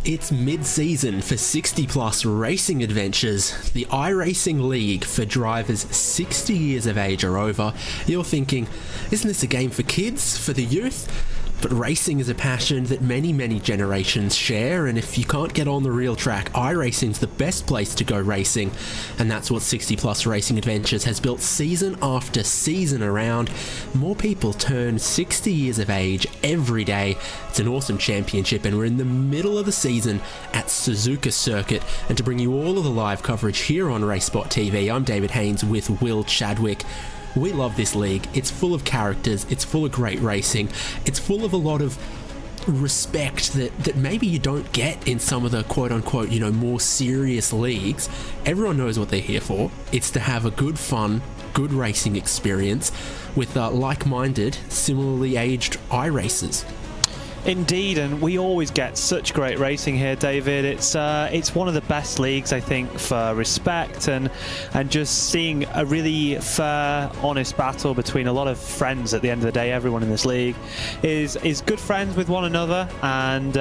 It's mid-season for 60-plus racing adventures, the iRacing League for drivers 60 years of age or over. You're thinking, isn't this a game for kids, for the youth? But racing is a passion that many generations share, and if you can't get on the real track, iRacing's the best place to go racing, and that's what 60-plus Racing Adventures has built season after season around. More people turn 60 years of age every day. It's an awesome championship, and we're in the middle of the season at Suzuka Circuit, and to bring you all of the live coverage here on RaceSpotTV, I'm David Haynes with Will Chadwick. We love this league. It's full of characters, it's full of great racing, it's full of a lot of respect that maybe you don't get in some of the quote-unquote, more serious leagues. Everyone knows what they're here for. It's to have a good fun, good racing experience with like-minded, similarly aged iRacers. Indeed, and we always get such great racing here, David. It's one of the best leagues, I think, for respect and just seeing a really fair, honest battle between a lot of friends. At the end of the day, everyone in this league is good friends with one another, and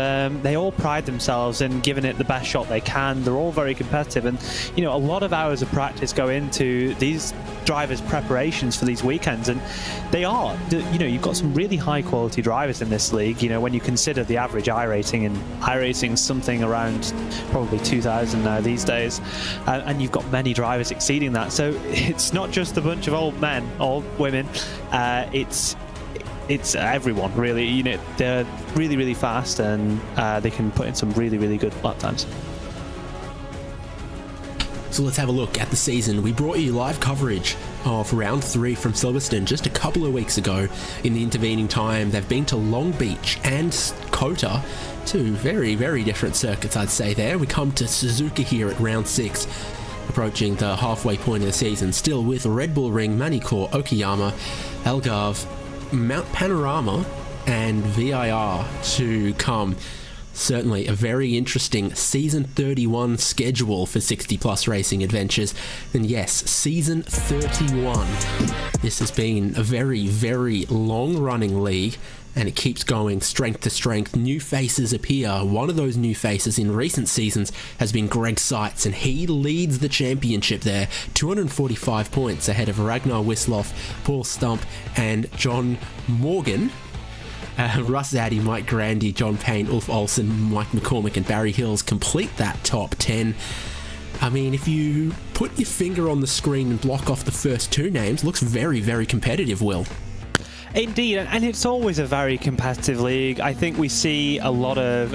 they all pride themselves in giving it the best shot they can. They're all very competitive, and a lot of hours of practice go into these drivers' preparations for these weekends, and they are. You've got some really high quality drivers in this league. When you consider the average iRacing, and iRacing's something around probably 2,000 now these days, and you've got many drivers exceeding that. So it's not just a bunch of old men, old women. It's everyone really. They're really fast, and they can put in some really good lap times. So let's have a look at the season. We brought you live coverage of round 3 from Silverstone just a couple of weeks ago. In the intervening time, they've been to Long Beach and Kota, two very different circuits, I'd say there. We come to Suzuka here at round 6, approaching the halfway point of the season, still with Red Bull Ring, Manicor, Okayama, Algarve, Mount Panorama, and VIR to come. Certainly a very interesting Season 31 schedule for 60-plus Racing Adventures. And yes, Season 31. This has been a very long-running league, and it keeps going strength to strength. New faces appear. One of those new faces in recent seasons has been Greg Seitz, and he leads the championship there. 245 points ahead of Ragnar Wisloff, Paul Stump, and John Morgan. Russ Zaddy, Mike Grandy, John Payne, Ulf Olsen, Mike McCormick and Barry Hills complete that top 10. I mean, if you put your finger on the screen and block off the first two names, looks very competitive, Will. Indeed, and it's always a very competitive league. I think we see a lot of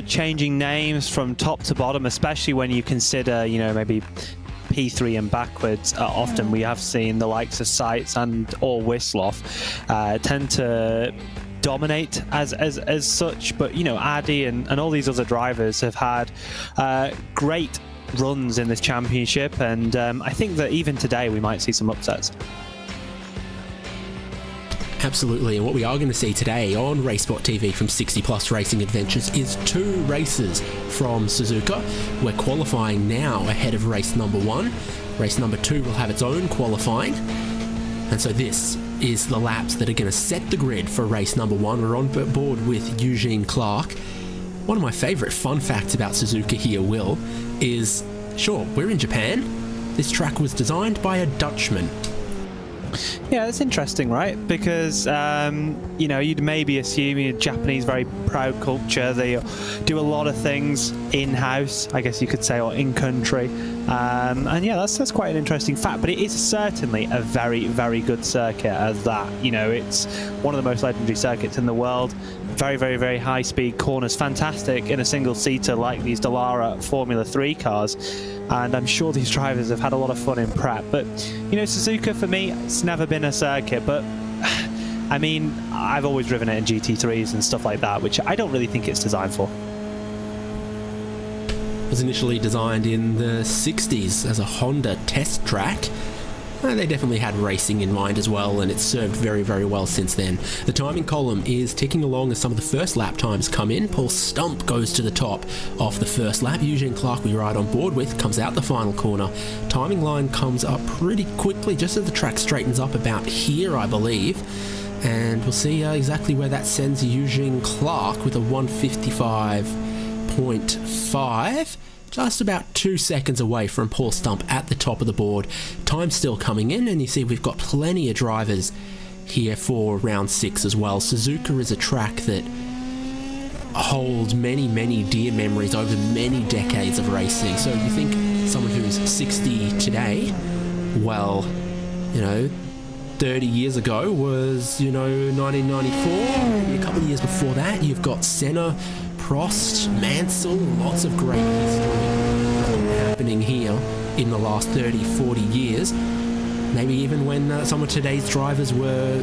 changing names from top to bottom, especially when you consider, maybe P3 and backwards. Often we have seen the likes of Seitz and or Wisloff tend to dominate as such, but Addy and all these other drivers have had great runs in this championship, and I think that even today we might see some upsets. Absolutely, and what we are going to see today on RaceSpotTV from 60-plus Racing Adventures is 2 races from Suzuka. We're qualifying now ahead of race number 1. Race number 2 will have its own qualifying, and so this is the laps that are going to set the grid for race number 1. We're on board with Eugene Clark. One of my favourite fun facts about Suzuka here, Will, is, sure, we're in Japan. This track was designed by a Dutchman. Yeah, that's interesting, right? Because, you'd maybe assume a Japanese very proud culture. They do a lot of things in-house, I guess you could say, or in-country. And yeah, that's quite an interesting fact, but it is certainly a very good circuit as that. It's one of the most legendary circuits in the world. Very high-speed corners, fantastic in a single-seater like these Dallara Formula 3 cars. And I'm sure these drivers have had a lot of fun in prep. But, Suzuka, for me, it's never been a circuit, but I mean, I've always driven it in GT3s and stuff like that, which I don't really think it's designed for. It was initially designed in the 60s as a Honda test track. They definitely had racing in mind as well, and it's served very well since then. The timing column is ticking along as some of the first lap times come in. Paul Stump goes to the top of the first lap. Eugene Clark, we ride on board with, comes out the final corner. Timing line comes up pretty quickly, just as the track straightens up about here, I believe. And we'll see exactly where that sends Eugene Clark with a 155.5. Just about 2 seconds away from Paul Stump at the top of the board. Time still coming in, and you see we've got plenty of drivers here for round 6 as well. Suzuka is a track that holds many, many dear memories over many decades of racing. So you think someone who's 60 today, well, 30 years ago was, 1994. Maybe a couple of years before that, you've got Senna, Prost, Mansell, lots of great history happening here in the last 30, 40 years. Maybe even when some of today's drivers were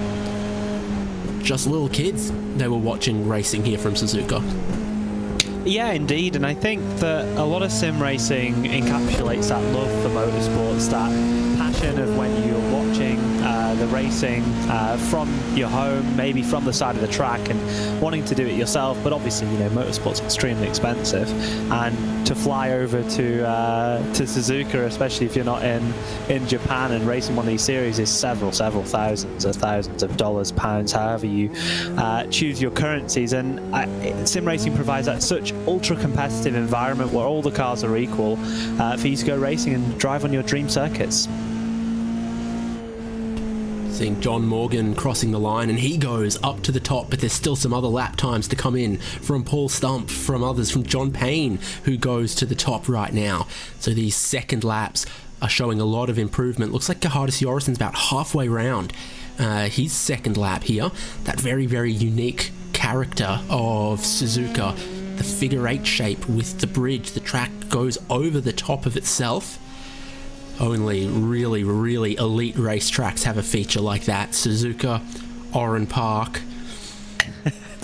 just little kids, they were watching racing here from Suzuka. Yeah, indeed, and I think that a lot of sim racing encapsulates that love for motorsports, that passion of when you're watching the racing from your home, maybe from the side of the track, and wanting to do it yourself. But obviously, motorsport's extremely expensive, and to fly over to Suzuka, especially if you're not in Japan, and racing one of these series is several thousands of dollars, pounds, however you choose your currencies. And sim racing provides that such ultra competitive environment where all the cars are equal for you to go racing and drive on your dream circuits. Seeing John Morgan crossing the line, and he goes up to the top, but there's still some other lap times to come in from Paul Stump, from others, from John Payne, who goes to the top right now. So these second laps are showing a lot of improvement. Looks like Gahardis Jorissen's about halfway round his second lap here. That very, very unique character of Suzuka, the figure 8 shape with the bridge. The track goes over the top of itself. Only really, really elite racetracks have a feature like that. Suzuka, Oran Park.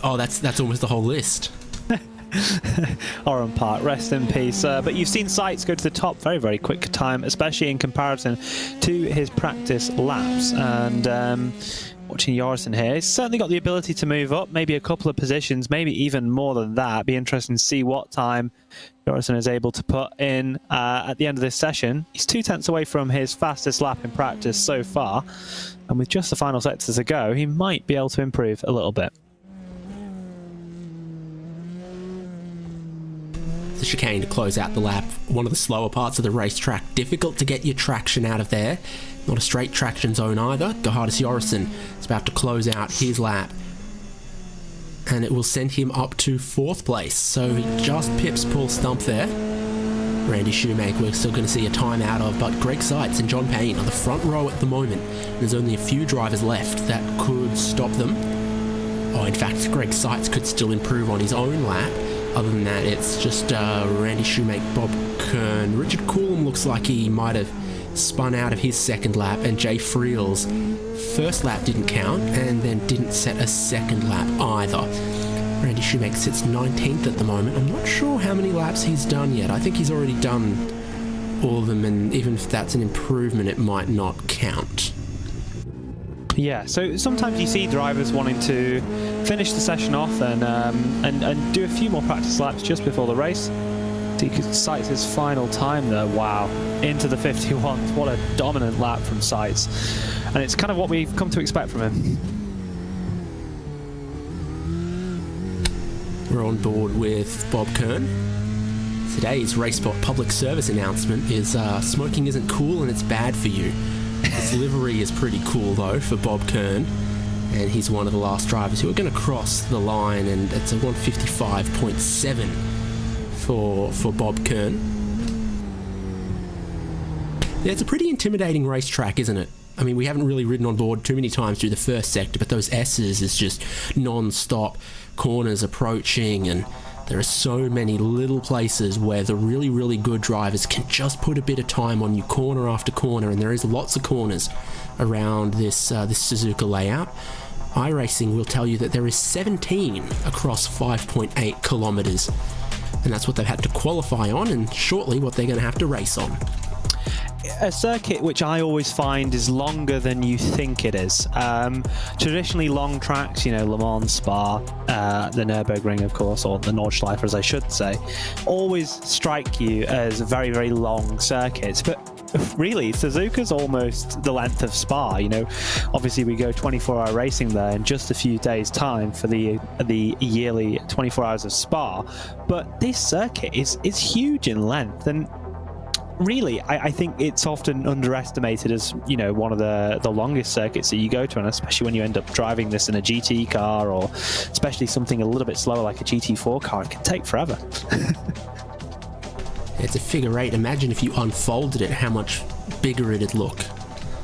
Oh, that's almost the whole list. Oran Park, rest in peace. But you've seen Seitz go to the top very, very quick time, especially in comparison to his practice laps. And watching Jorissen here, he's certainly got the ability to move up, maybe a couple of positions, maybe even more than that. Be interesting to see what time Jorissen is able to put in at the end of this session. He's 2 tenths away from his fastest lap in practice so far, and with just the final sectors to go, he might be able to improve a little bit. The chicane to close out the lap, one of the slower parts of the racetrack. Difficult to get your traction out of there. Not a straight traction zone either. Gahardis Jorissen is about to close out his lap, and it will send him up to 4th place. So he just pips Paul Stump there. Randy Shoemaker we're still going to see a time out of, but Greg Seitz and John Payne on the front row at the moment. There's only a few drivers left that could stop them. Oh, in fact, Greg Seitz could still improve on his own lap. Other than that, it's just Randy Shoemaker, Bob Kern. Richard Coulomb looks like he might have spun out of his second lap, and Jay Friel's first lap didn't count, and then didn't set a second lap either. Randy Shoemaker sits 19th at the moment. I'm not sure how many laps he's done yet. I think he's already done all of them, and even if that's an improvement, it might not count. Yeah, so sometimes you see drivers wanting to finish the session off and do a few more practice laps just before the race. Seitz his final time there. Wow, into the 51s. What a dominant lap from Seitz, and it's kind of what we've come to expect from him. We're on board with Bob Kern. Today's RaceSpot public service announcement is smoking isn't cool and it's bad for you. His livery is pretty cool though for Bob Kern, and he's one of the last drivers who are going to cross the line, and it's a 155.7 for Bob Kern. Yeah, it's a pretty intimidating racetrack, isn't it? I mean, we haven't really ridden on board too many times through the first sector, but those S's is just non-stop corners approaching, and there are so many little places where the really, really good drivers can just put a bit of time on you corner after corner, and there is lots of corners around this Suzuka layout. iRacing will tell you that there is 17 across 5.8 kilometers, and that's what they've had to qualify on, and shortly what they're going to have to race on. A circuit which I always find is longer than you think it is. Traditionally long tracks, Le Mans, Spa, the Nürburgring of course, or the Nordschleife as I should say, always strike you as very, very long circuits, but really, Suzuka's almost the length of Spa. You know, obviously we go 24-hour racing there in just a few days' time for the yearly 24 hours of Spa, but this circuit is huge in length, and really, I think it's often underestimated as, you know, one of the longest circuits that you go to, and especially when you end up driving this in a GT car, or especially something a little bit slower like a GT4 car, it can take forever. It's a figure eight. Imagine if you unfolded it, how much bigger it'd look.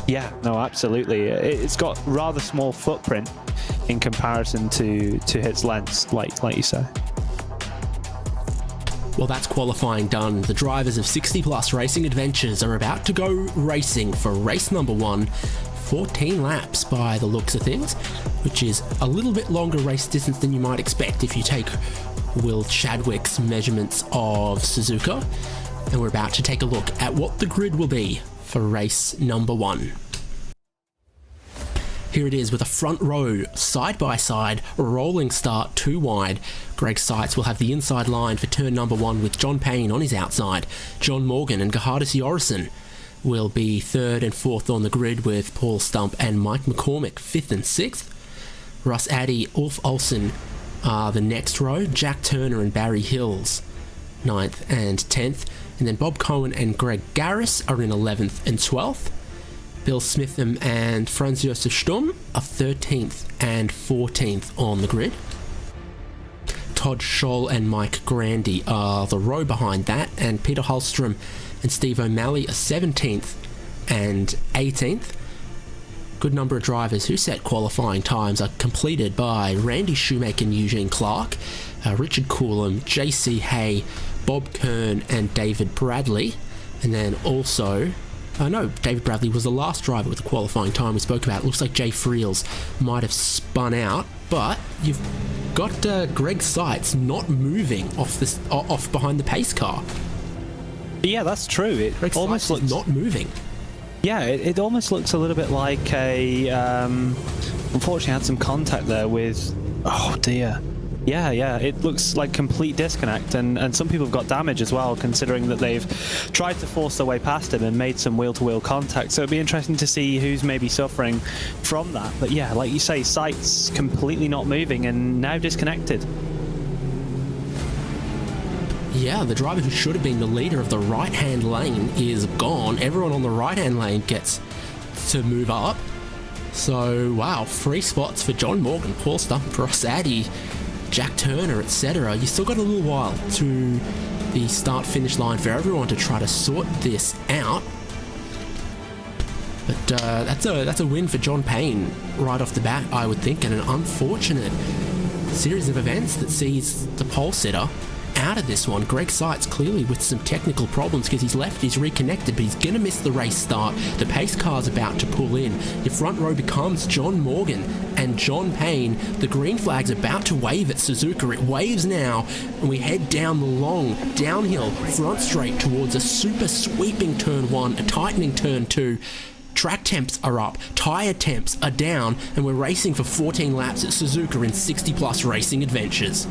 Yeah, no, absolutely. It's got rather small footprint in comparison to its length, like you say. Well, that's qualifying done. The drivers of 60 Plus Racing Adventures are about to go racing for race number 1, 14 laps by the looks of things, which is a little bit longer race distance than you might expect if you take Will Chadwick's measurements of Suzuka. And we're about to take a look at what the grid will be for race number 1. Here it is with a front row, side-by-side, rolling start, 2 wide. Greg Seitz will have the inside line for turn number 1 with John Payne on his outside. John Morgan and Gerhardus Jorgensen will be 3rd and 4th on the grid, with Paul Stump and Mike McCormick 5th and 6th. Russ Addy, Ulf Olsen are the next row. Jack Turner and Barry Hills 9th and 10th. And then Bob Cohen and Greg Garris are in 11th and 12th. Bill Smitham and Franz Josef Sturm are 13th and 14th on the grid. Todd Scholl and Mike Grandy are the row behind that, and Peter Hallstrom and Steve O'Malley are 17th and 18th. Good number of drivers who set qualifying times are completed by Randy Shoemaker and Eugene Clark, Richard Coulomb, JC Hay, Bob Kern and David Bradley, and then also David Bradley was the last driver with the qualifying time we spoke about. It looks like Jay Friels might have spun out, but you've got Greg Seitz not moving off behind the pace car. Yeah, that's true. It Greg almost Seitz looks is not moving. Yeah, it almost looks a little bit like a. Unfortunately, had some contact there with. Oh dear. Yeah, it looks like complete disconnect, and some people have got damage as well, considering that they've tried to force their way past him and made some wheel-to-wheel contact. So it'd be interesting to see who's maybe suffering from that. But yeah, like you say, Seitz completely not moving and now disconnected. Yeah, the driver who should have been the leader of the right-hand lane is gone. Everyone on the right-hand lane gets to move up. So, wow, free spots for John Morgan, Paul Stump, Ross Addy, Jack Turner, etc. You still got a little while to the start-finish line for everyone to try to sort this out. But that's a win for John Payne right off the bat, I would think, and an unfortunate series of events that sees the pole sitter out of this one. Greg Seitz clearly with some technical problems because he's reconnected, but he's going to miss the race start. The pace car's about to pull in. Your front row becomes John Morgan and John Payne. The green flag's about to wave at Suzuka. It waves now, and we head down the long downhill front straight towards a super sweeping turn 1, a tightening turn 2. Track temps are up, tyre temps are down, and we're racing for 14 laps at Suzuka in 60 Plus Racing Adventures.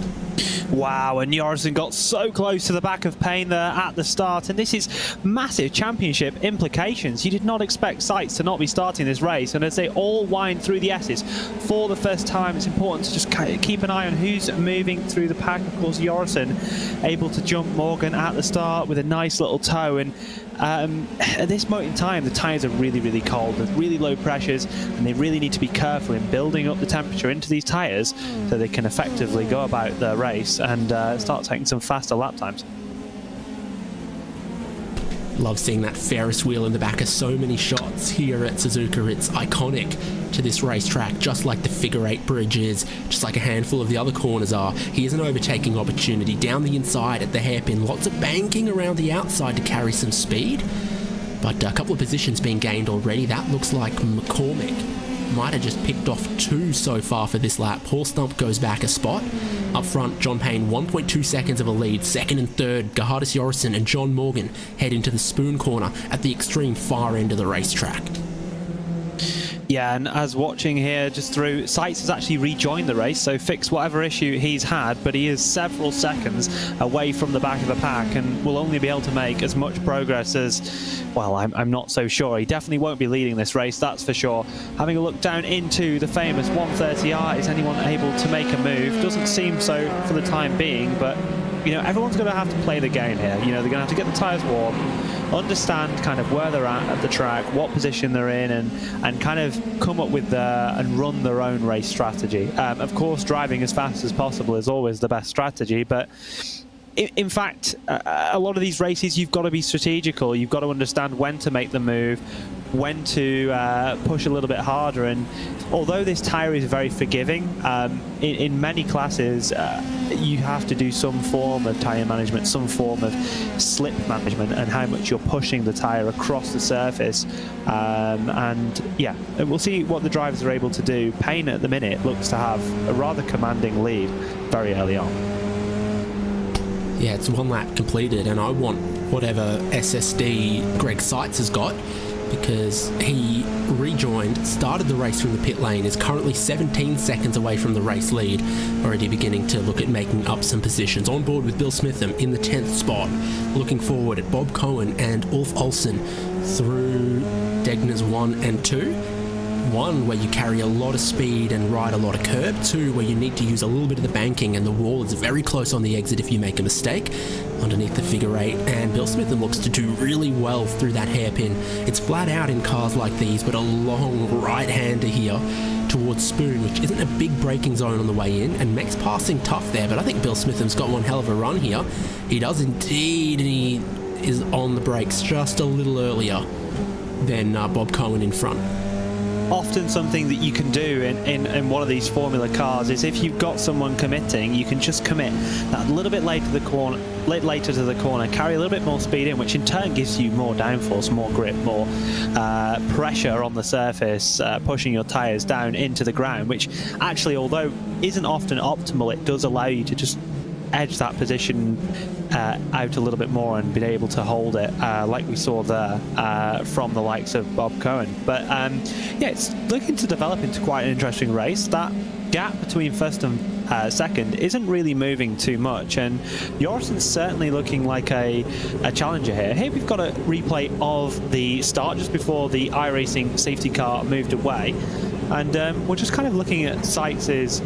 Wow, and Jorgensen got so close to the back of Payne there at the start, and this is massive championship implications. You did not expect Seitz to not be starting this race, and as they all wind through the S's for the first time, it's important to just keep an eye on who's moving through the pack. Of course, Jorgensen able to jump Morgan at the start with a nice little toe, and at this moment in time, the tyres are really, really cold. There's really low pressures, and they really need to be careful in building up the temperature into these tyres so they can effectively go about their race and start taking some faster lap times. Love seeing that Ferris wheel in the back of so many shots here at Suzuka. It's iconic to this racetrack, just like the figure eight bridge is, just like a handful of the other corners are. Here's an overtaking opportunity down the inside at the hairpin. Lots of banking around the outside to carry some speed, but a couple of positions being gained already. That looks like McCormick might have just picked off 2 so far for this lap. Paul Stump goes back a spot. Up front, John Payne 1.2 seconds of a lead. Second and third, Gerhardus Jorgensen and John Morgan head into the spoon corner at the extreme far end of the racetrack. Yeah, and as watching here just through, Seitz has actually rejoined the race, so fixed whatever issue he's had, but he is several seconds away from the back of the pack and will only be able to make as much progress as, well, I'm not so sure. He definitely won't be leading this race, that's for sure. Having a look down into the famous 130R, is anyone able to make a move? Doesn't seem so for the time being, but you know, everyone's going to have to play the game here. You know, they're going to have to get the tyres warm, understand kind of where they're at the track, what position they're in, and kind of come up with and run their own race strategy. Of course, driving as fast as possible is always the best strategy, but in fact, a lot of these races, you've got to be strategical. You've got to understand when to make the move, when to push a little bit harder. And although this tyre is very forgiving, in many classes, you have to do some form of tyre management, some form of slip management, and how much you're pushing the tyre across the surface. And yeah, we'll see what the drivers are able to do. Payne at the minute looks to have a rather commanding lead very early on. Yeah, it's 1 lap completed, and I want whatever SSD Greg Seitz has got, because he rejoined, started the race from the pit lane, is currently 17 seconds away from the race lead, already beginning to look at making up some positions. On board with Bill Smitham in the 10th spot, looking forward at Bob Cohen and Ulf Olsen through Degner's 1 and 2. 1, where you carry a lot of speed and ride a lot of curb. 2, where you need to use a little bit of the banking, and the wall is very close on the exit if you make a mistake underneath the figure 8. And Bill Smitham looks to do really well through that hairpin. It's flat out in cars like these, but a long right-hander here towards Spoon, which isn't a big braking zone on the way in, and makes passing tough there. But I think Bill Smitham's got one hell of a run here. He does indeed, and he is on the brakes just a little earlier than Bob Cohen in front. Often something that you can do in one of these Formula cars is, if you've got someone committing, you can just commit that a little bit later to the corner, carry a little bit more speed in, which in turn gives you more downforce, more grip, more pressure on the surface, pushing your tyres down into the ground, which actually, although isn't often optimal, it does allow you to just edge that position out a little bit more and be able to hold it, like we saw there from the likes of Bob Cohen. But yeah, it's looking to develop into quite an interesting race. That gap between first and second isn't really moving too much, and Jorgensen's certainly looking like a challenger here. Here we've got a replay of the start just before the iRacing safety car moved away, and we're just kind of looking at Seitz's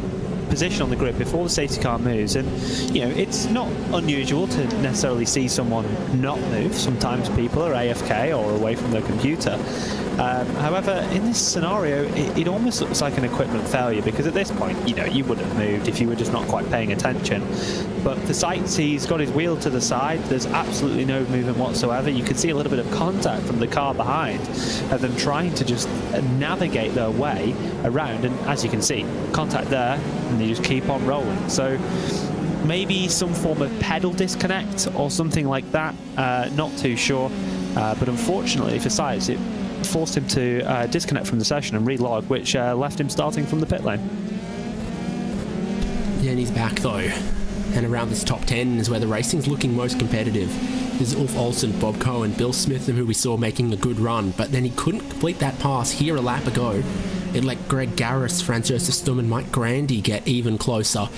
position on the grid before the safety car moves. And you know, it's not unusual to necessarily see someone not move. Sometimes people are AFK or away from their computer. However, in this scenario, it almost looks like an equipment failure, because at this point, you know, you would have moved if you were just not quite paying attention. But for Seitz, he's got his wheel to the side. There's absolutely no movement whatsoever. You can see a little bit of contact from the car behind of them trying to just navigate their way around. And as you can see, contact there, and they just keep on rolling. So maybe some form of pedal disconnect or something like that. Not too sure. But unfortunately for Seitz, it forced him to disconnect from the session and relog, which left him starting from the pit lane. Yeah, and he's back though. And around this top 10 is where the racing's looking most competitive. There's Ulf Olsen, Bob Cohen, Bill Smitham, who we saw making a good run, but then he couldn't complete that pass here a lap ago. It let Greg Garris, Franz Josef Stum and Mike Grandy get even closer.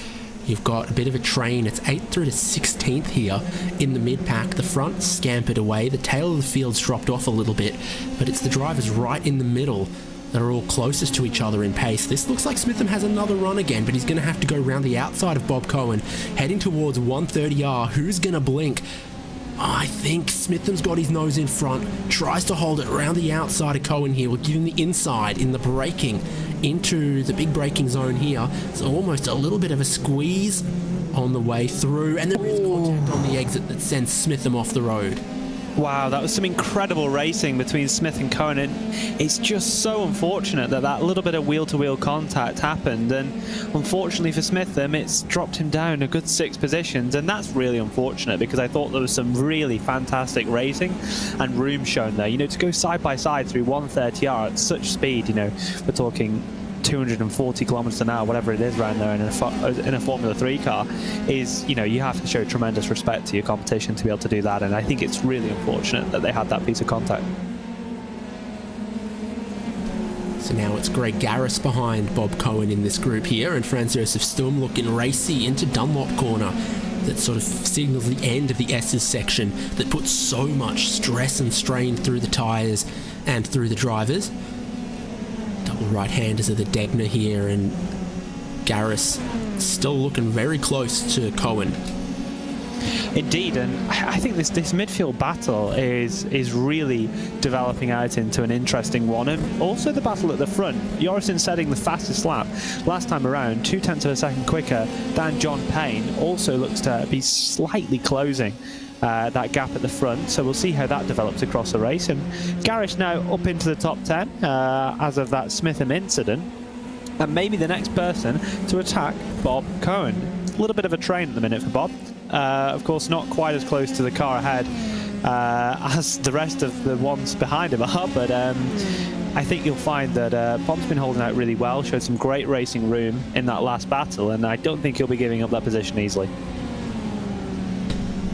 You've got a bit of a train. It's 8th through to 16th here in the mid-pack. The front scampered away. The tail of the field's dropped off a little bit, but it's the drivers right in the middle that are all closest to each other in pace. This looks like Smitham has another run again, but he's going to have to go around the outside of Bob Cohen, heading towards 130R. Who's going to blink? I think Smitham's got his nose in front, tries to hold it around the outside of Cohen here. We'll give him the inside in the braking into the big braking zone here. It's almost a little bit of a squeeze on the way through, and there is contact on the exit that sends Smitham off the road. Wow, that was some incredible racing between Smith and Cohen, and it's just so unfortunate that that little bit of wheel-to-wheel contact happened, and unfortunately for Smitham, it's dropped him down a good 6 positions, and that's really unfortunate, because I thought there was some really fantastic racing and room shown there. You know, to go side by side through 130R at such speed, you know, we're talking 240 kilometers an hour, whatever it is around there in a Formula 3 car, is, you know, you have to show tremendous respect to your competition to be able to do that, and I think it's really unfortunate that they had that piece of contact. So So now it's Greg Garris behind Bob Cohen in this group here, and Franz Josef Sturm looking racy into Dunlop corner. That sort of signals the end of the S's section that puts so much stress and strain through the tyres and through the drivers. Double right-handers of the Degner here, and Garris still looking very close to Cohen. Indeed, and I think this midfield battle is really developing out into an interesting one, and also the battle at the front. Jorgensen setting the fastest lap last time around, 0.2 of a second quicker than John Payne, also looks to be slightly closing that gap at the front, so we'll see how that develops across the race. And Garris now up into the top 10 as of that Smitham incident, and maybe the next person to attack Bob Cohen. A little bit of a train at the minute for Bob. Of course, not quite as close to the car ahead as the rest of the ones behind him are, but I think you'll find that Bob's been holding out really well, showed some great racing room in that last battle, and I don't think he'll be giving up that position easily.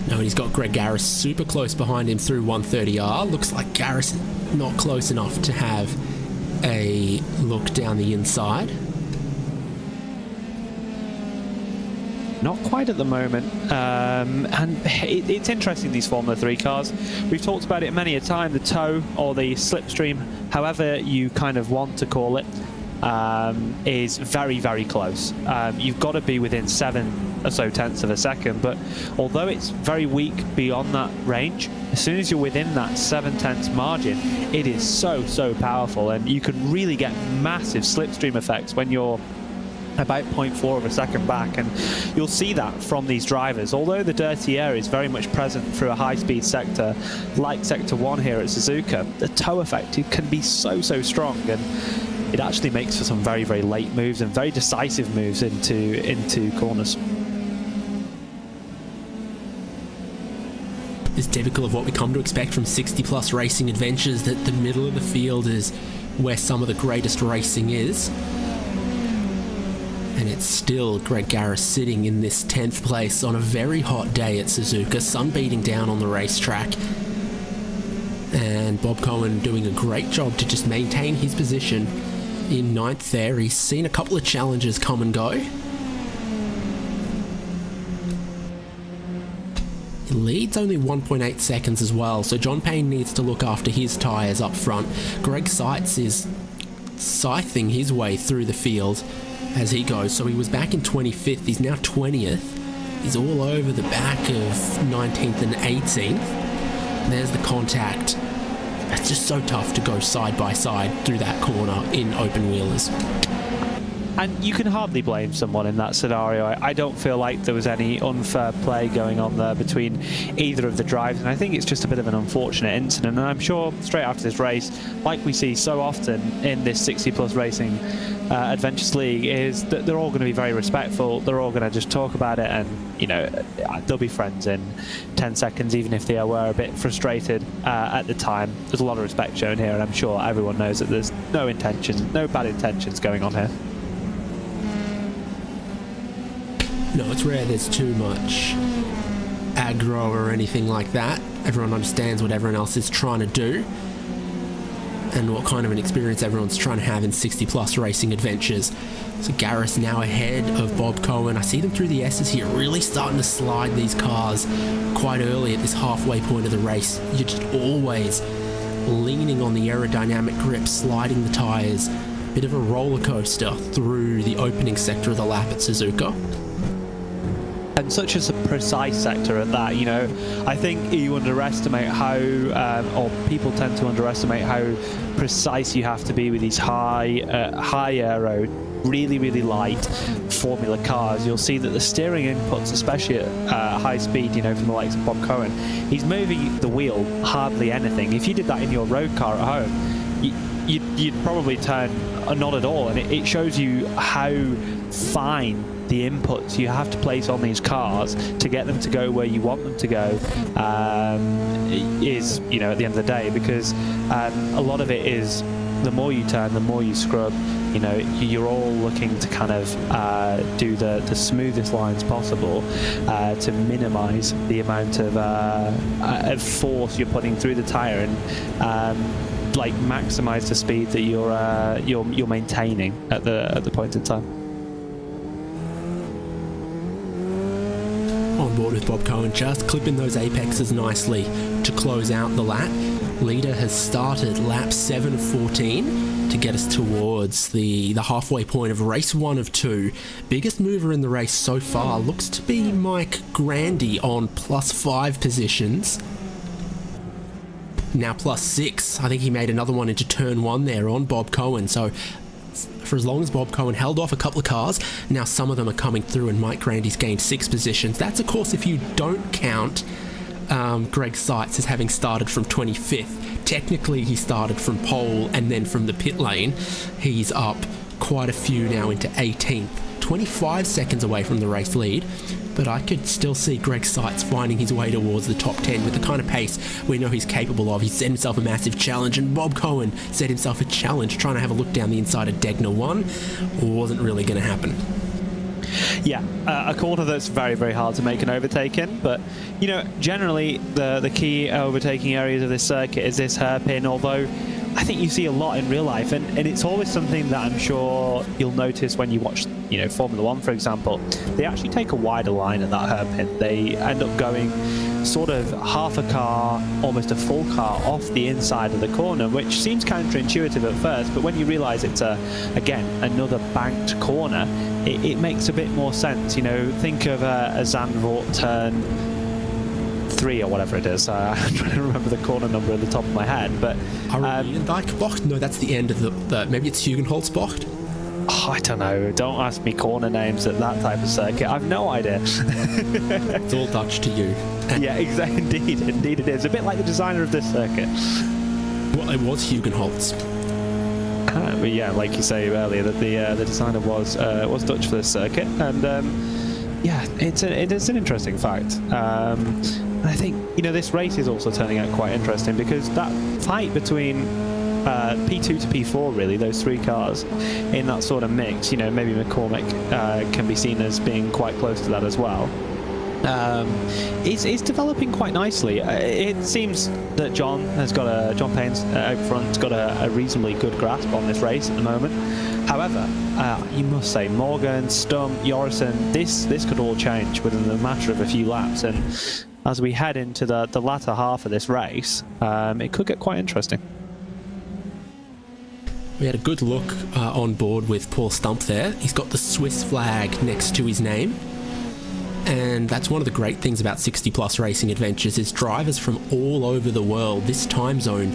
No, and he's got Greg Garris super close behind him through 130R. Looks like Garris not close enough to have a look down the inside. Not quite at the moment, and it's interesting, these Formula 3 cars. We've talked about it many a time, the tow or the slipstream, however you kind of want to call it, is very, very close. You've got to be within 7 or so tenths of a second, but although it's very weak beyond that range, as soon as you're within that 7 tenths margin, it is so powerful, and you can really get massive slipstream effects when you're about 0.4 of a second back, and you'll see that from these drivers. Although the dirty air is very much present through a high-speed sector like Sector 1 here at Suzuka, the tow effect, it can be so strong, and it actually makes for some very, very late moves and very decisive moves into corners. It's typical of what we come to expect from 60-plus racing adventures, that the middle of the field is where some of the greatest racing is. And it's still Greg Garris sitting in this 10th place on a very hot day at Suzuka, sun beating down on the racetrack. And Bob Cohen doing a great job to just maintain his position in 9th there. He's seen a couple of challenges come and go. He leads only 1.8 seconds as well, so John Payne needs to look after his tyres up front. Greg Seitz is scything his way through the field as he goes, so he was back in 25th, he's now 20th. He's all over the back of 19th and 18th. And there's the contact. It's just so tough to go side by side through that corner in open wheelers. And you can hardly blame someone in that scenario. I don't feel like there was any unfair play going on there between either of the drivers, and I think it's just a bit of an unfortunate incident. And I'm sure straight after this race, like we see so often in this 60-plus racing Adventures League, is that they're all going to be very respectful. They're all going to just talk about it, and you know, they'll be friends in 10 seconds, even if they were a bit frustrated at the time. There's a lot of respect shown here, and I'm sure everyone knows that there's no bad intentions going on here. No, it's rare there's too much aggro or anything like that. Everyone understands what everyone else is trying to do and what kind of an experience everyone's trying to have in 60-plus racing adventures. So Garris now ahead of Bob Cohen. I see them through the S's here, really starting to slide these cars quite early at this halfway point of the race. You're just always leaning on the aerodynamic grip, sliding the tyres. Bit of a roller coaster through the opening sector of the lap at Suzuka. And such a precise sector at that, you know. I think you underestimate how, or people tend to underestimate how precise you have to be with these high aero, really light Formula cars. You'll see that the steering inputs, especially at high speed, you know, from the likes of Bob Cohen, he's moving the wheel hardly anything. If you did that in your road car at home, you'd probably turn not at all, and it shows you how fine the inputs you have to place on these cars to get them to go where you want them to go is, you know, at the end of the day, because a lot of it is the more you turn, the more you scrub. You know, you're all looking to kind of do the smoothest lines possible to minimize the amount of force you're putting through the tire. And like maximize the speed that you're maintaining at the point in time. On board with Bob Cohen, just clipping those apexes nicely to close out the lap. Leader has started lap 7 of 14 to get us towards the halfway point of race 1 of 2. Biggest mover in the race so far looks to be Mike Grandy on +5 positions. Now +6. I think he made another one into turn 1 there on Bob Cohen. So for as long as Bob Cohen held off a couple of cars, now some of them are coming through and Mike Grandy's gained 6 positions. That's, of course, if you don't count Greg Seitz as having started from 25th. Technically, he started from pole and then from the pit lane. He's up quite a few now into 18th. 25 seconds away from the race lead, but I could still see Greg Seitz finding his way towards the top 10 with the kind of pace we know he's capable of. He set himself a massive challenge, and Bob Cohen set himself a challenge trying to have a look down the inside of Degner 1. Wasn't really going to happen. Yeah, a corner that's very, very hard to make an overtake in, but you know, generally the key overtaking areas of this circuit is this hairpin, although I think you see a lot in real life, and it's always something that I'm sure you'll notice when you watch, you know, Formula One, for example. They actually take a wider line at that hairpin. They end up going sort of half a car, almost a full car off the inside of the corner, which seems counterintuitive at first, but when you realize it's again another banked corner, it makes a bit more sense. You know, think of a Zandvoort turn 3 or whatever it is. I'm trying to remember the corner number at the top of my head, but no, that's the end of the maybe it's Hugenholzbocht. Oh, I don't know. Don't ask me corner names at that type of circuit. I've no idea. It's all Dutch to you. Yeah, exactly. Indeed it is. A bit like the designer of this circuit. Well, it was Hugenholz. But yeah, like you say earlier, that the designer was Dutch for this circuit, and yeah, it is an interesting fact. And I think, you know, this race is also turning out quite interesting because that fight between P2 to P4, really, those 3 cars in that sort of mix, you know, maybe McCormick can be seen as being quite close to that as well. It's developing quite nicely. It seems that John Payne's out front's got a reasonably good grasp on this race at the moment. However, you must say, Morgan, Stump, Jorrison, this could all change within the matter of a few laps, and as we head into the latter half of this race, it could get quite interesting. We had a good look on board with Paul Stump there. He's got the Swiss flag next to his name. And that's one of the great things about 60 Plus Racing Adventures is drivers from all over the world. This time zone,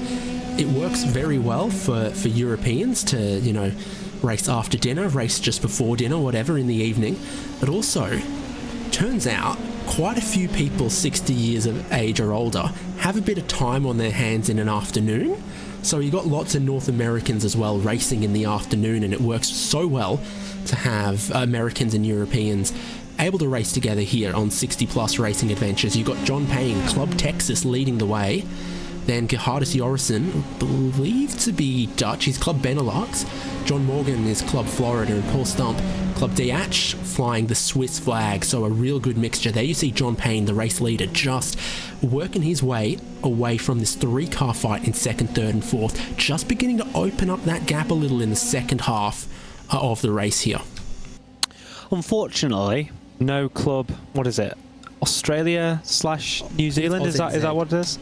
it works very well for Europeans to, you know, race after dinner, race just before dinner, whatever, in the evening. But also, turns out, quite a few people 60 years of age or older have a bit of time on their hands in an afternoon. So you got lots of North Americans as well racing in the afternoon, and it works so well to have Americans and Europeans able to race together here on 60 Plus Racing Adventures. You've got John Payne, Club Texas, leading the way. Then Gerhardus Jorrison, believed to be Dutch, he's Club Benelux. John Morgan is Club Florida, and Paul Stump, Club DH, flying the Swiss flag. So a real good mixture there. You see John Payne, the race leader, just working his way away from this 3-car fight in 2nd, 3rd and 4th, just beginning to open up that gap a little in the second half of the race here. Unfortunately, no club, what is it, Australia/New Zealand, is that what it is?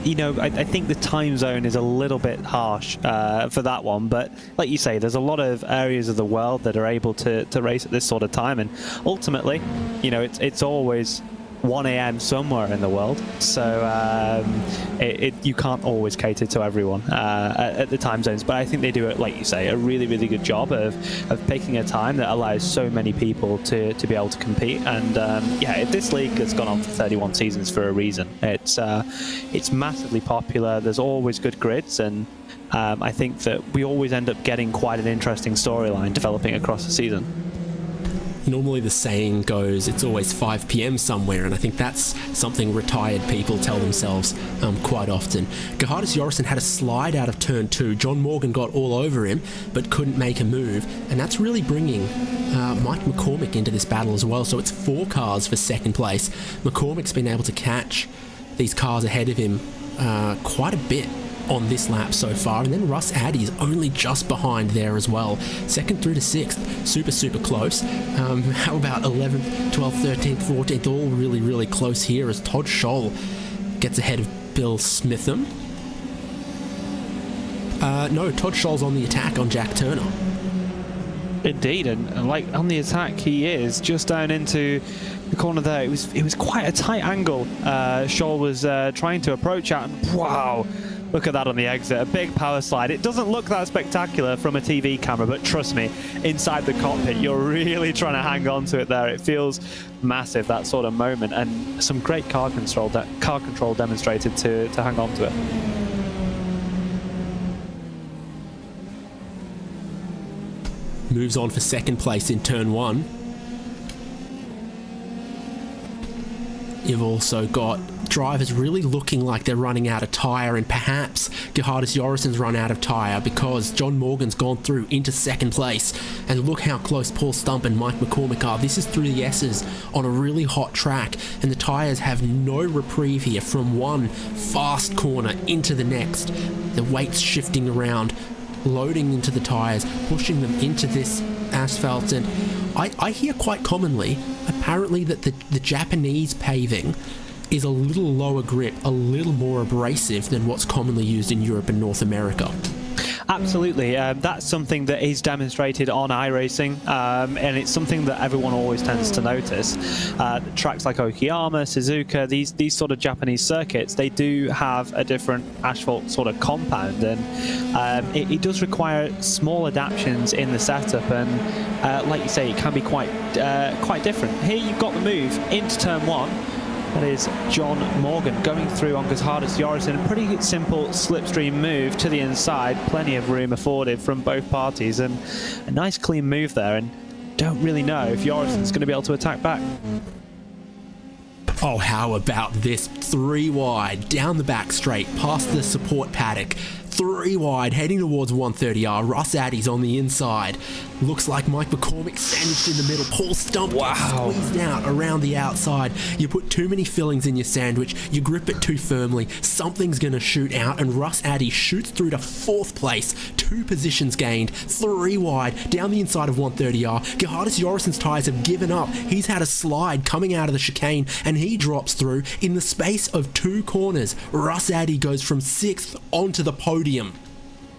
You know, I think the time zone is a little bit harsh for that one, but like you say, there's a lot of areas of the world that are able to race at this sort of time, and ultimately, you know, it's always 1 a.m. somewhere in the world, so you can't always cater to everyone at the time zones, but I think they do it, like you say, a really, really good job of picking a time that allows so many people to be able to compete. And yeah, this league has gone on for 31 seasons for a reason. It's massively popular, there's always good grids, and I think that we always end up getting quite an interesting storyline developing across the season. Normally the saying goes, it's always 5 p.m. somewhere, and I think that's something retired people tell themselves quite often. Gerhardus Jorrison had a slide out of turn 2. John Morgan got all over him, but couldn't make a move, and that's really bringing Mike McCormick into this battle as well. So it's 4 cars for 2nd place. McCormick's been able to catch these cars ahead of him quite a bit on this lap so far, and then Russ Addy's only just behind there as well. 2nd through to 6th, super close. How about 11th, 12th, 13th, 14th, all really close here as Todd Scholl gets ahead of Bill Smitham. No, Todd Scholl's on the attack on Jack Turner. Indeed, and like on the attack he is just down into the corner there. It was quite a tight angle. Scholl was trying to approach at, and wow, look at that on the exit, a big power slide. It doesn't look that spectacular from a TV camera, but trust me, inside the cockpit you're really trying to hang on to it there. It feels massive, that sort of moment, and some great car control demonstrated to hang on to it. Moves on for 2nd place in turn 1. You've also got drivers really looking like they're running out of tyre, and perhaps Gerhardus Jorgensen's run out of tyre because John Morgan's gone through into 2nd place. And look how close Paul Stump and Mike McCormick are. This is through the S's on a really hot track, and the tyres have no reprieve here from one fast corner into the next. The weight's shifting around, loading into the tyres, pushing them into this asphalt, and I hear quite commonly, apparently, that the Japanese paving is a little lower grip, a little more abrasive than what's commonly used in Europe and North America. Absolutely, that's something that is demonstrated on iRacing, and it's something that everyone always tends to notice. Tracks like Okayama, Suzuka, these sort of Japanese circuits, they do have a different asphalt sort of compound, and it does require small adaptations in the setup, and like you say, it can be quite different. Here you've got the move into turn 1. That is John Morgan going through on Gerhardus Jorgensen. A pretty simple slipstream move to the inside. Plenty of room afforded from both parties, and a nice clean move there. And don't really know if Jorgensen's going to be able to attack back. Oh, how about this? 3 wide, down the back straight, past the support paddock. 3 wide, heading towards 130R. Russ Addy's on the inside. Looks like Mike McCormick sandwiched in the middle. Paul Stump squeezed out around the outside. You put too many fillings in your sandwich, you grip it too firmly, something's going to shoot out, and Russ Addy shoots through to 4th place. 2 positions gained, 3 wide, down the inside of 130R. Gerhardus Jorgensen's tyres have given up. He's had a slide coming out of the chicane, and he drops through in the space of 2 corners. Russ Addy goes from 6th onto the podium.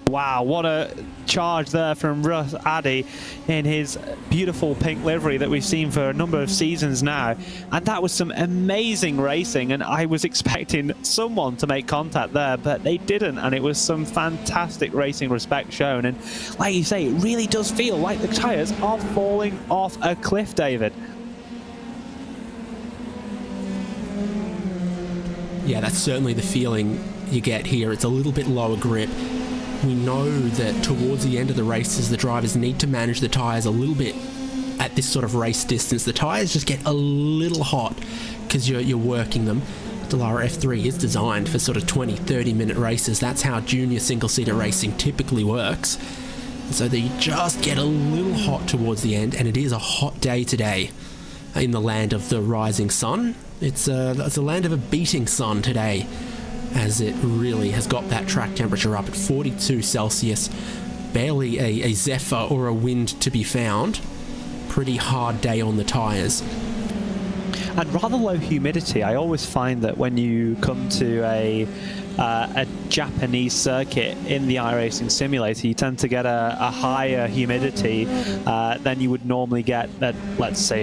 Wow, what a charge there from Russ Addy in his beautiful pink livery that we've seen for a number of seasons now. And that was some amazing racing, and I was expecting someone to make contact there, but they didn't, and it was some fantastic racing respect shown. And like you say, it really does feel like the tyres are falling off a cliff, David. Yeah, that's certainly the feeling you get here. It's a little bit lower grip. We know that towards the end of the races, the drivers need to manage the tyres a little bit at this sort of race distance. The tyres just get a little hot because you're working them. Dallara F3 is designed for sort of 20-30 minute races. That's how junior single-seater racing typically works. So they just get a little hot towards the end, and it is a hot day today in the land of the rising sun. It's a land of a beating sun today, as it really has got that track temperature up at 42 Celsius. Barely a zephyr or a wind to be found. Pretty hard day on the tyres. And rather low humidity. I always find that when you come to a Japanese circuit in the iRacing simulator, you tend to get a higher humidity than you would normally get at, let's say,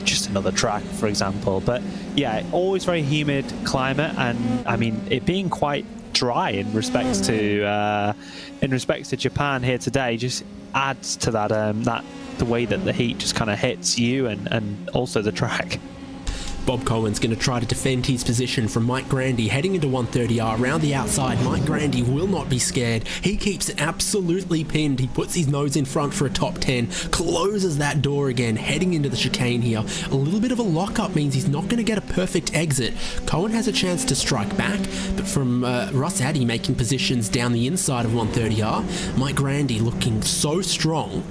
just another track, for example. But yeah, always very humid climate, and I mean, it being quite dry in respects to Japan here today just adds to that the way that the heat just kind of hits you and also the track. Bob Cohen's going to try to defend his position from Mike Grandy heading into 130R around the outside. Mike Grandy will not be scared. He keeps it absolutely pinned. He puts his nose in front for a top 10, closes that door again, heading into the chicane here. A little bit of a lockup means he's not going to get a perfect exit. Cohen has a chance to strike back, but from Russ Addy making positions down the inside of 130R, Mike Grandy looking so strong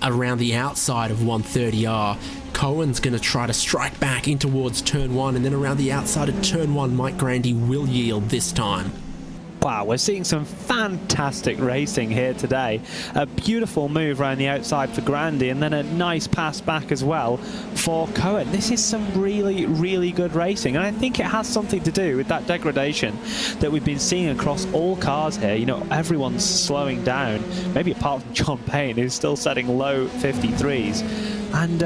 around the outside of 130R. Cohen's going to try to strike back in towards turn 1, and then around the outside of turn 1, Mike Grandy will yield this time. Wow, we're seeing some fantastic racing here today. A beautiful move around the outside for Grandy, and then a nice pass back as well for Cohen. This is some really, really good racing, and I think it has something to do with that degradation that we've been seeing across all cars here. You know, everyone's slowing down, maybe apart from John Payne, who's still setting low 53s. And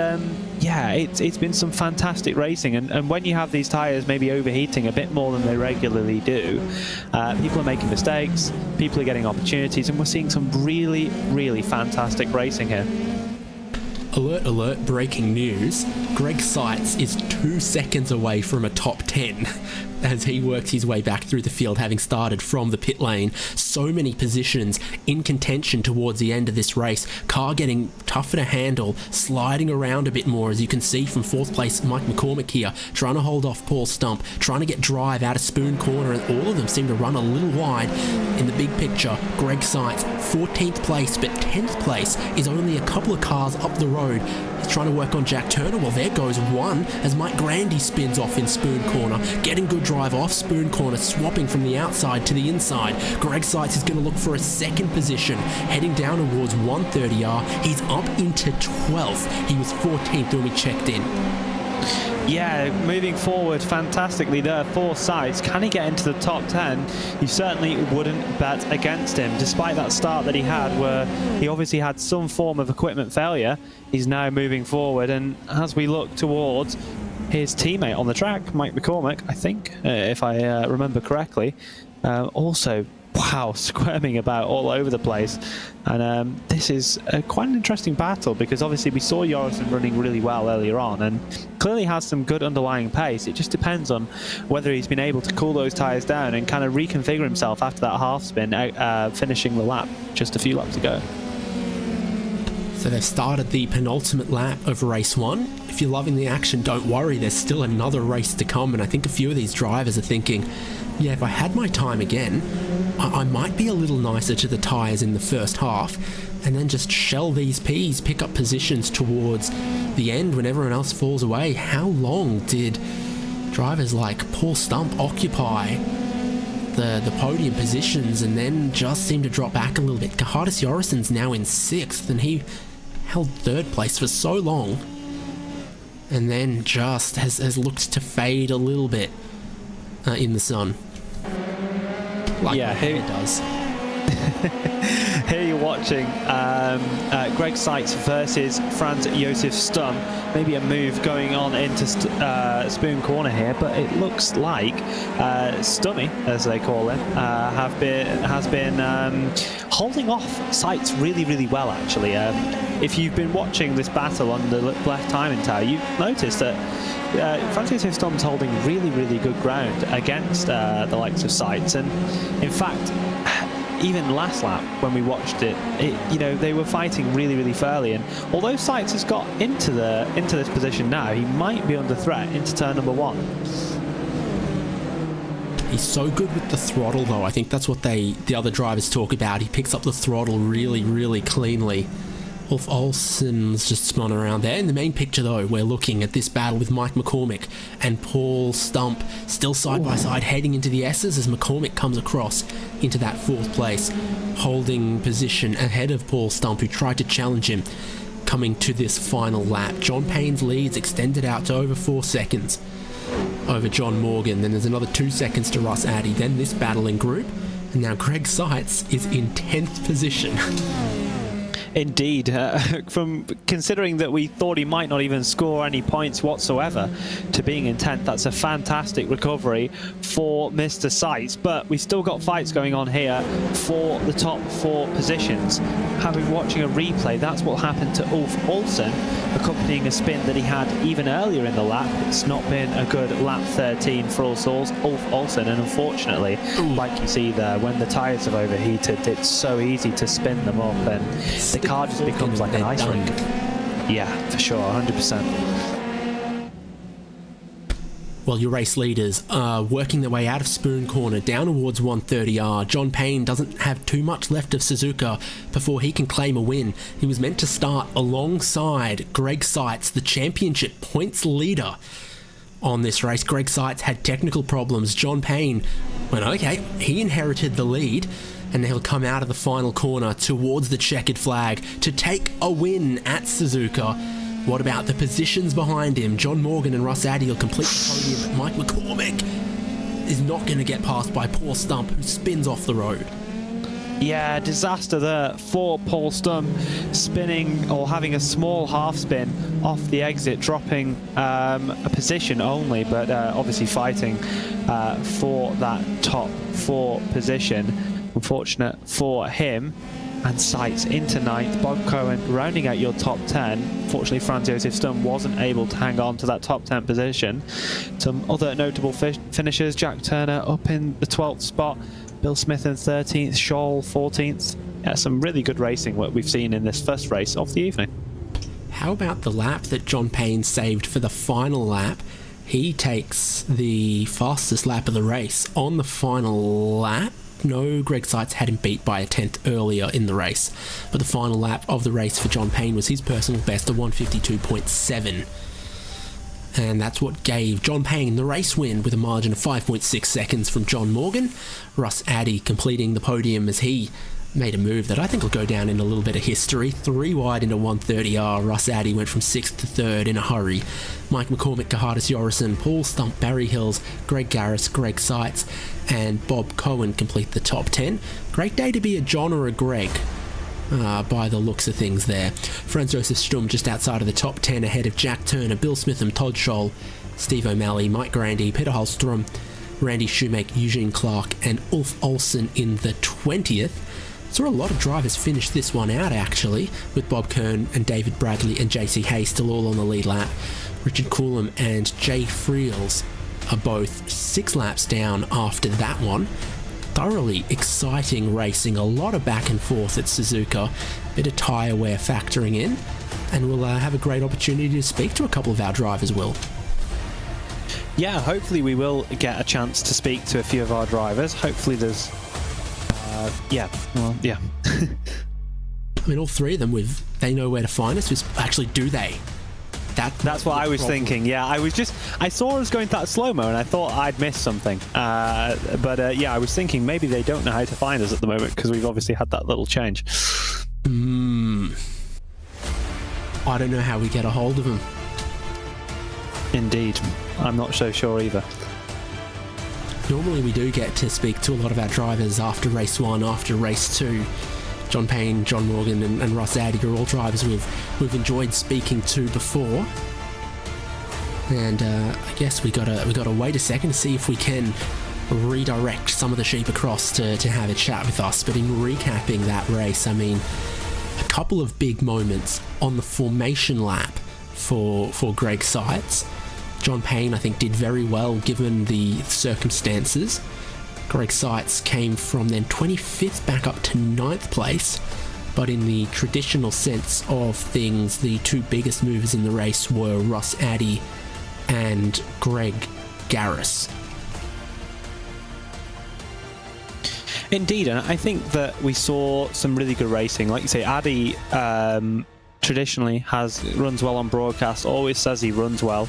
yeah, it's been some fantastic racing, and when you have these tyres maybe overheating a bit more than they regularly do, people are making mistakes, people are getting opportunities, and we're seeing some really, really fantastic racing here. Alert, alert, breaking news. Greg Seitz is 2 seconds away from a top 10 as he works his way back through the field, having started from the pit lane. So many positions in contention towards the end of this race. Car getting tougher to handle, sliding around a bit more, as you can see from 4th place Mike McCormick here, trying to hold off Paul Stump, trying to get drive out of Spoon Corner, and all of them seem to run a little wide. In the big picture, Greg Seitz, 14th place, but 10th place is only a couple of cars up the road. He's trying to work on Jack Turner. Well, there goes one as Mike Grandy spins off in Spoon Corner, getting good drive off Spoon Corner, swapping from the outside to the inside. Greg Seitz is going to look for a second position, heading down towards 130R. He's up into 12th. He was 14th when we checked in. Yeah, moving forward fantastically there for Seitz. Can he get into the top 10? You certainly wouldn't bet against him, despite that start that he had where he obviously had some form of equipment failure. He's now moving forward, and as we look towards his teammate on the track, Mike McCormick, I think, if I remember correctly, also, wow, squirming about all over the place. And this is quite an interesting battle, because obviously we saw Jorgensen running really well earlier on and clearly has some good underlying pace. It just depends on whether he's been able to cool those tyres down and kind of reconfigure himself after that half spin, finishing the lap just a few laps ago. So they've started the penultimate lap of race 1. If you're loving the action, don't worry, there's still another race to come, and I think a few of these drivers are thinking, yeah, if I had my time again, I might be a little nicer to the tyres in the first half, and then just shell these Ps, pick up positions towards the end when everyone else falls away. How long did drivers like Paul Stump occupy the podium positions and then just seem to drop back a little bit? Kahardis Jorgensen's now in 6th, and he held 3rd place for so long, and then just has looked to fade a little bit in the sun. Like yeah, here it does. Here you're watching Greg Seitz versus Franz Josef Stum. Maybe a move going on into Spoon Corner here, but it looks like Stummy, as they call him, has been holding off Seitz really, really well, actually. If you've been watching this battle on the left timing tower, you've noticed that Franz Josef Stum's holding really, really good ground against the likes of Seitz, and in fact, even last lap when we watched it, you know, they were fighting really, really fairly, and although Seitz has got into this position now, he might be under threat into turn number 1. He's so good with the throttle, though. I think that's what the other drivers talk about. He picks up the throttle really, really cleanly. Ulf Olsen's just spun around there. In the main picture, though, we're looking at this battle with Mike McCormick and Paul Stump still side by side, heading into the S's as McCormick comes across into that 4th place, holding position ahead of Paul Stump, who tried to challenge him coming to this final lap. John Payne's lead's extended out to over 4 seconds over John Morgan. Then there's another 2 seconds to Russ Addy. Then this battle in group, and now Greg Seitz is in 10th position. Indeed, from considering that we thought he might not even score any points whatsoever to being in 10th, that's a fantastic recovery for Mr. Seitz. But we've still got fights going on here for the top 4 positions. Having watching a replay, that's what happened to Ulf Olsen, accompanying a spin that he had even earlier in the lap. It's not been a good lap 13 for Ulf Olsen, and unfortunately, like you see there, when the tyres have overheated, it's so easy to spin them up, and the car just becomes like an ice rink. Yeah, for sure, 100%. Well, your race leaders are working their way out of Spoon Corner down towards 130R. John Payne doesn't have too much left of Suzuka before he can claim a win. He was meant to start alongside Greg Seitz, the championship points leader on this race. Greg Seitz had technical problems. John Payne went, okay, he inherited the lead, and he'll come out of the final corner towards the checkered flag to take a win at Suzuka. What about the positions behind him? John Morgan and Russ Addy will complete the podium, but Mike McCormick is not going to get past by Paul Stump, who spins off the road. Yeah, disaster there for Paul Stump, spinning or having a small half spin off the exit, dropping a position only, but obviously fighting for that top 4 position. Unfortunate for him. And Seitz into 9th. Bob Cohen rounding out your top 10. Fortunately, Franz Josef Sturm wasn't able to hang on to that top 10 position. Some other notable finishers: Jack Turner up in the 12th spot, Bill Smith in 13th, Scholl 14th. Yeah, some really good racing what we've seen in this first race of the evening. How about the lap that John Payne saved for the final lap? He takes the fastest lap of the race on the final lap. No, Greg Seitz had him beat by a 10th earlier in the race, but the final lap of the race for John Payne was his personal best of 152.7. And that's what gave John Payne the race win with a margin of 5.6 seconds from John Morgan. Russ Addy completing the podium as he made a move that I think will go down in a little bit of history. 3 wide into 130R. Russ Addy went from 6th to 3rd in a hurry. Mike McCormick, Kahardis Yorison, Paul Stump, Barry Hills, Greg Garris, Greg Seitz, and Bob Cohen complete the top 10. Great day to be a John or a Greg, by the looks of things there. Franz Josef Sturm just outside of the top 10 ahead of Jack Turner, Bill Smitham, Todd Scholl, Steve O'Malley, Mike Grandy, Peter Holstrom, Randy Shoemake, Eugene Clark, and Ulf Olsen in the 20th. Saw a lot of drivers finish this one out, actually, with Bob Kern and David Bradley and JC Hay still all on the lead lap. Richard Coulomb and Jay Friels are both 6 laps down after that one. Thoroughly exciting racing, a lot of back and forth at Suzuka, bit of tyre wear factoring in, and we'll have a great opportunity to speak to a couple of our drivers, Will. Yeah, hopefully we will get a chance to speak to a few of our drivers. Hopefully there's yeah. I mean, all 3 of them, they know where to find us. Actually, do they? That's what I was thinking. Yeah, I saw us going that slow-mo and I thought I'd missed something. But yeah, I was thinking maybe they don't know how to find us at the moment because we've obviously had that little change. I don't know how we get a hold of them. Indeed. I'm not so sure either. Normally we do get to speak to a lot of our drivers after race 1, after race 2. John Payne, John Morgan and Russ Addy are all drivers we've enjoyed speaking to before. And I guess we gotta wait a second to see if we can redirect some of the sheep across to have a chat with us. But in recapping that race, I mean, a couple of big moments on the formation lap for Greg Seitz. John Payne, I think, did very well given the circumstances. Greg Seitz came from then 25th back up to 9th place, but in the traditional sense of things, the 2 biggest movers in the race were Russ Addy and Greg Garris. Indeed, and I think that we saw some really good racing. Like you say, Addy traditionally runs well on broadcast, always says he runs well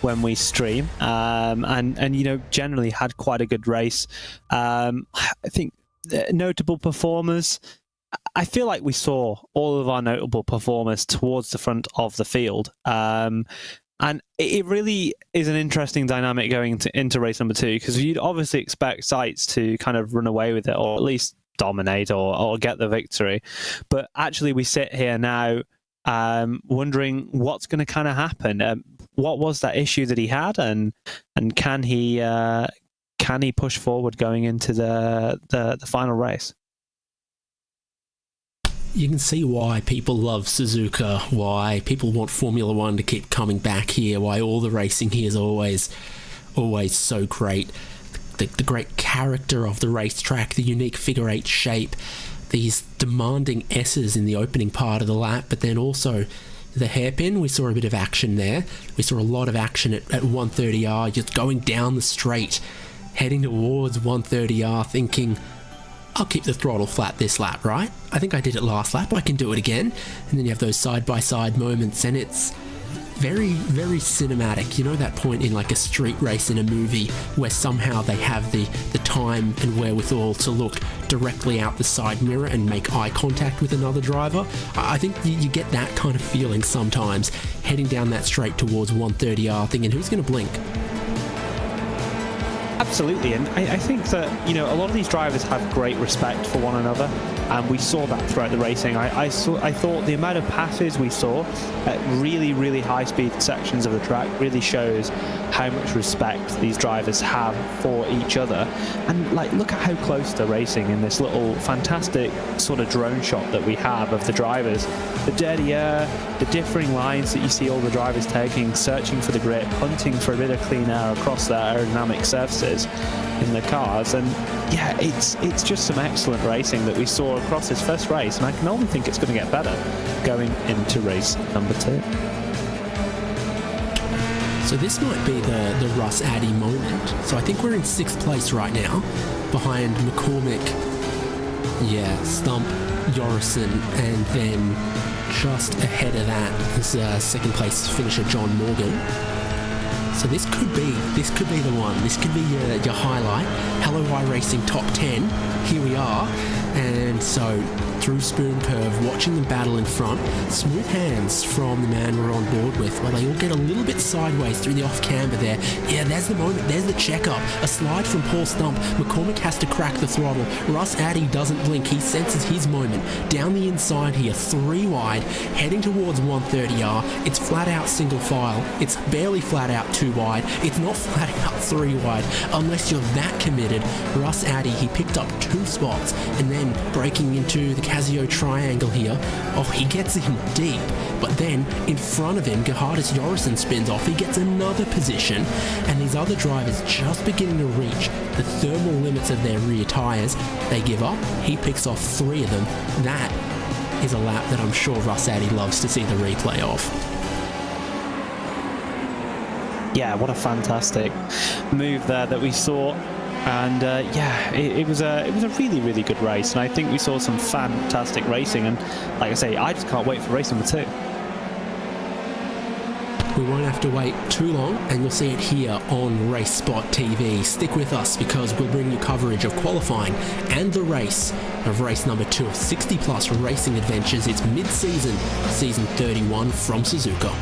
when we stream, and you know, generally had quite a good race. I think notable performers, I feel like we saw all of our notable performers towards the front of the field, and it really is an interesting dynamic going into race number 2, because you'd obviously expect Seitz to kind of run away with it, or at least dominate or get the victory, but actually we sit here now wondering what's going to kind of happen. What was that issue that he had, and can he push forward going into the final race? You can see why people love Suzuka, why people want Formula One to keep coming back here, why all the racing here is always so great. The great character of the racetrack, the unique figure 8 shape, these demanding S's in the opening part of the lap, but then also the hairpin. We saw a bit of action there. We saw a lot of action at 130R, just going down the straight, heading towards 130R, thinking, I'll keep the throttle flat this lap, right? I think I did it last lap, I can do it again. And then you have those side-by-side moments, and it's very, very cinematic. You know that point in like a street race in a movie where somehow they have the time and wherewithal to look directly out the side mirror and make eye contact with another driver? I think you get that kind of feeling sometimes, heading down that straight towards 130R, thinking, who's going to blink? Absolutely, and I think that, you know, a lot of these drivers have great respect for one another, and we saw that throughout the racing. I thought the amount of passes we saw at really, really high-speed sections of the track really shows how much respect these drivers have for each other. And, like, look at how close they're racing in this little fantastic sort of drone shot that we have of the drivers. The dirty air, the differing lines that you see all the drivers taking, searching for the grip, hunting for a bit of clean air across their aerodynamic surfaces in the cars. And yeah, it's just some excellent racing that we saw across this first race, and I can only think it's going to get better going into race number 2. So this might be the Russ Addy moment. So I think we're in 6th place right now, behind McCormick, Stump, Yorison, and then just ahead of that is 2nd place finisher John Morgan. So this could be the one. This could be your highlight. Hello iRacing top 10. Here we are. And so through Spoon Curve, watching them battle in front, smooth hands from the man we're on board with, where they all get a little bit sideways through the off-camber there. Yeah, there's the moment. There's the check-up. A slide from Paul Stump. McCormick has to crack the throttle. Russ Addy doesn't blink. He senses his moment. Down the inside here, 3 wide, heading towards 130R. It's flat out single file. It's barely flat out 2 wide. It's not flat out 3 wide unless you're that committed. Russ Addy, he picked up 2 spots, and then breaking into the Casio triangle here. Oh, he gets him deep, but then in front of him, Gerhardus Yorison spins off. He gets another position, and these other drivers just beginning to reach the thermal limits of their rear tyres. They give up. He picks off 3 of them. That is a lap that I'm sure Russ Addy loves to see the replay of. Yeah, what a fantastic move there that we saw. And it was a really, really good race, and I think we saw some fantastic racing. And like I say, I just can't wait for race number 2. We won't have to wait too long, and you'll see it here on RaceSpotTV. Stick with us, because we'll bring you coverage of qualifying and the race of race number 2 of 60 plus racing adventures. It's mid-season, season 31 from Suzuka.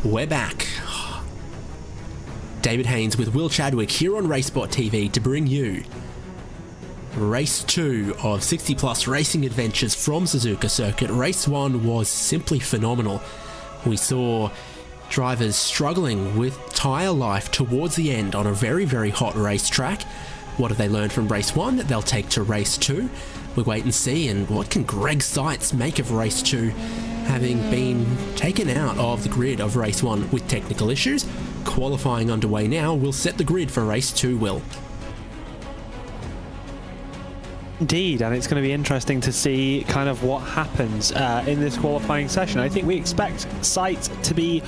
We're back. David Haynes with Will Chadwick here on RaceSpotTV to bring you Race 2 of 60 plus racing adventures from Suzuka Circuit. Race 1 was simply phenomenal. We saw drivers struggling with tyre life towards the end on a very, very hot racetrack. What have they learned from Race 1 that they'll take to Race 2? We'll wait and see. And what can Greg Seitz make of Race 2, having been taken out of the grid of Race 1 with technical issues? Qualifying underway now will set the grid for Race 2, Will. Indeed, and it's going to be interesting to see kind of what happens in this qualifying session. I think we expect Seitz to be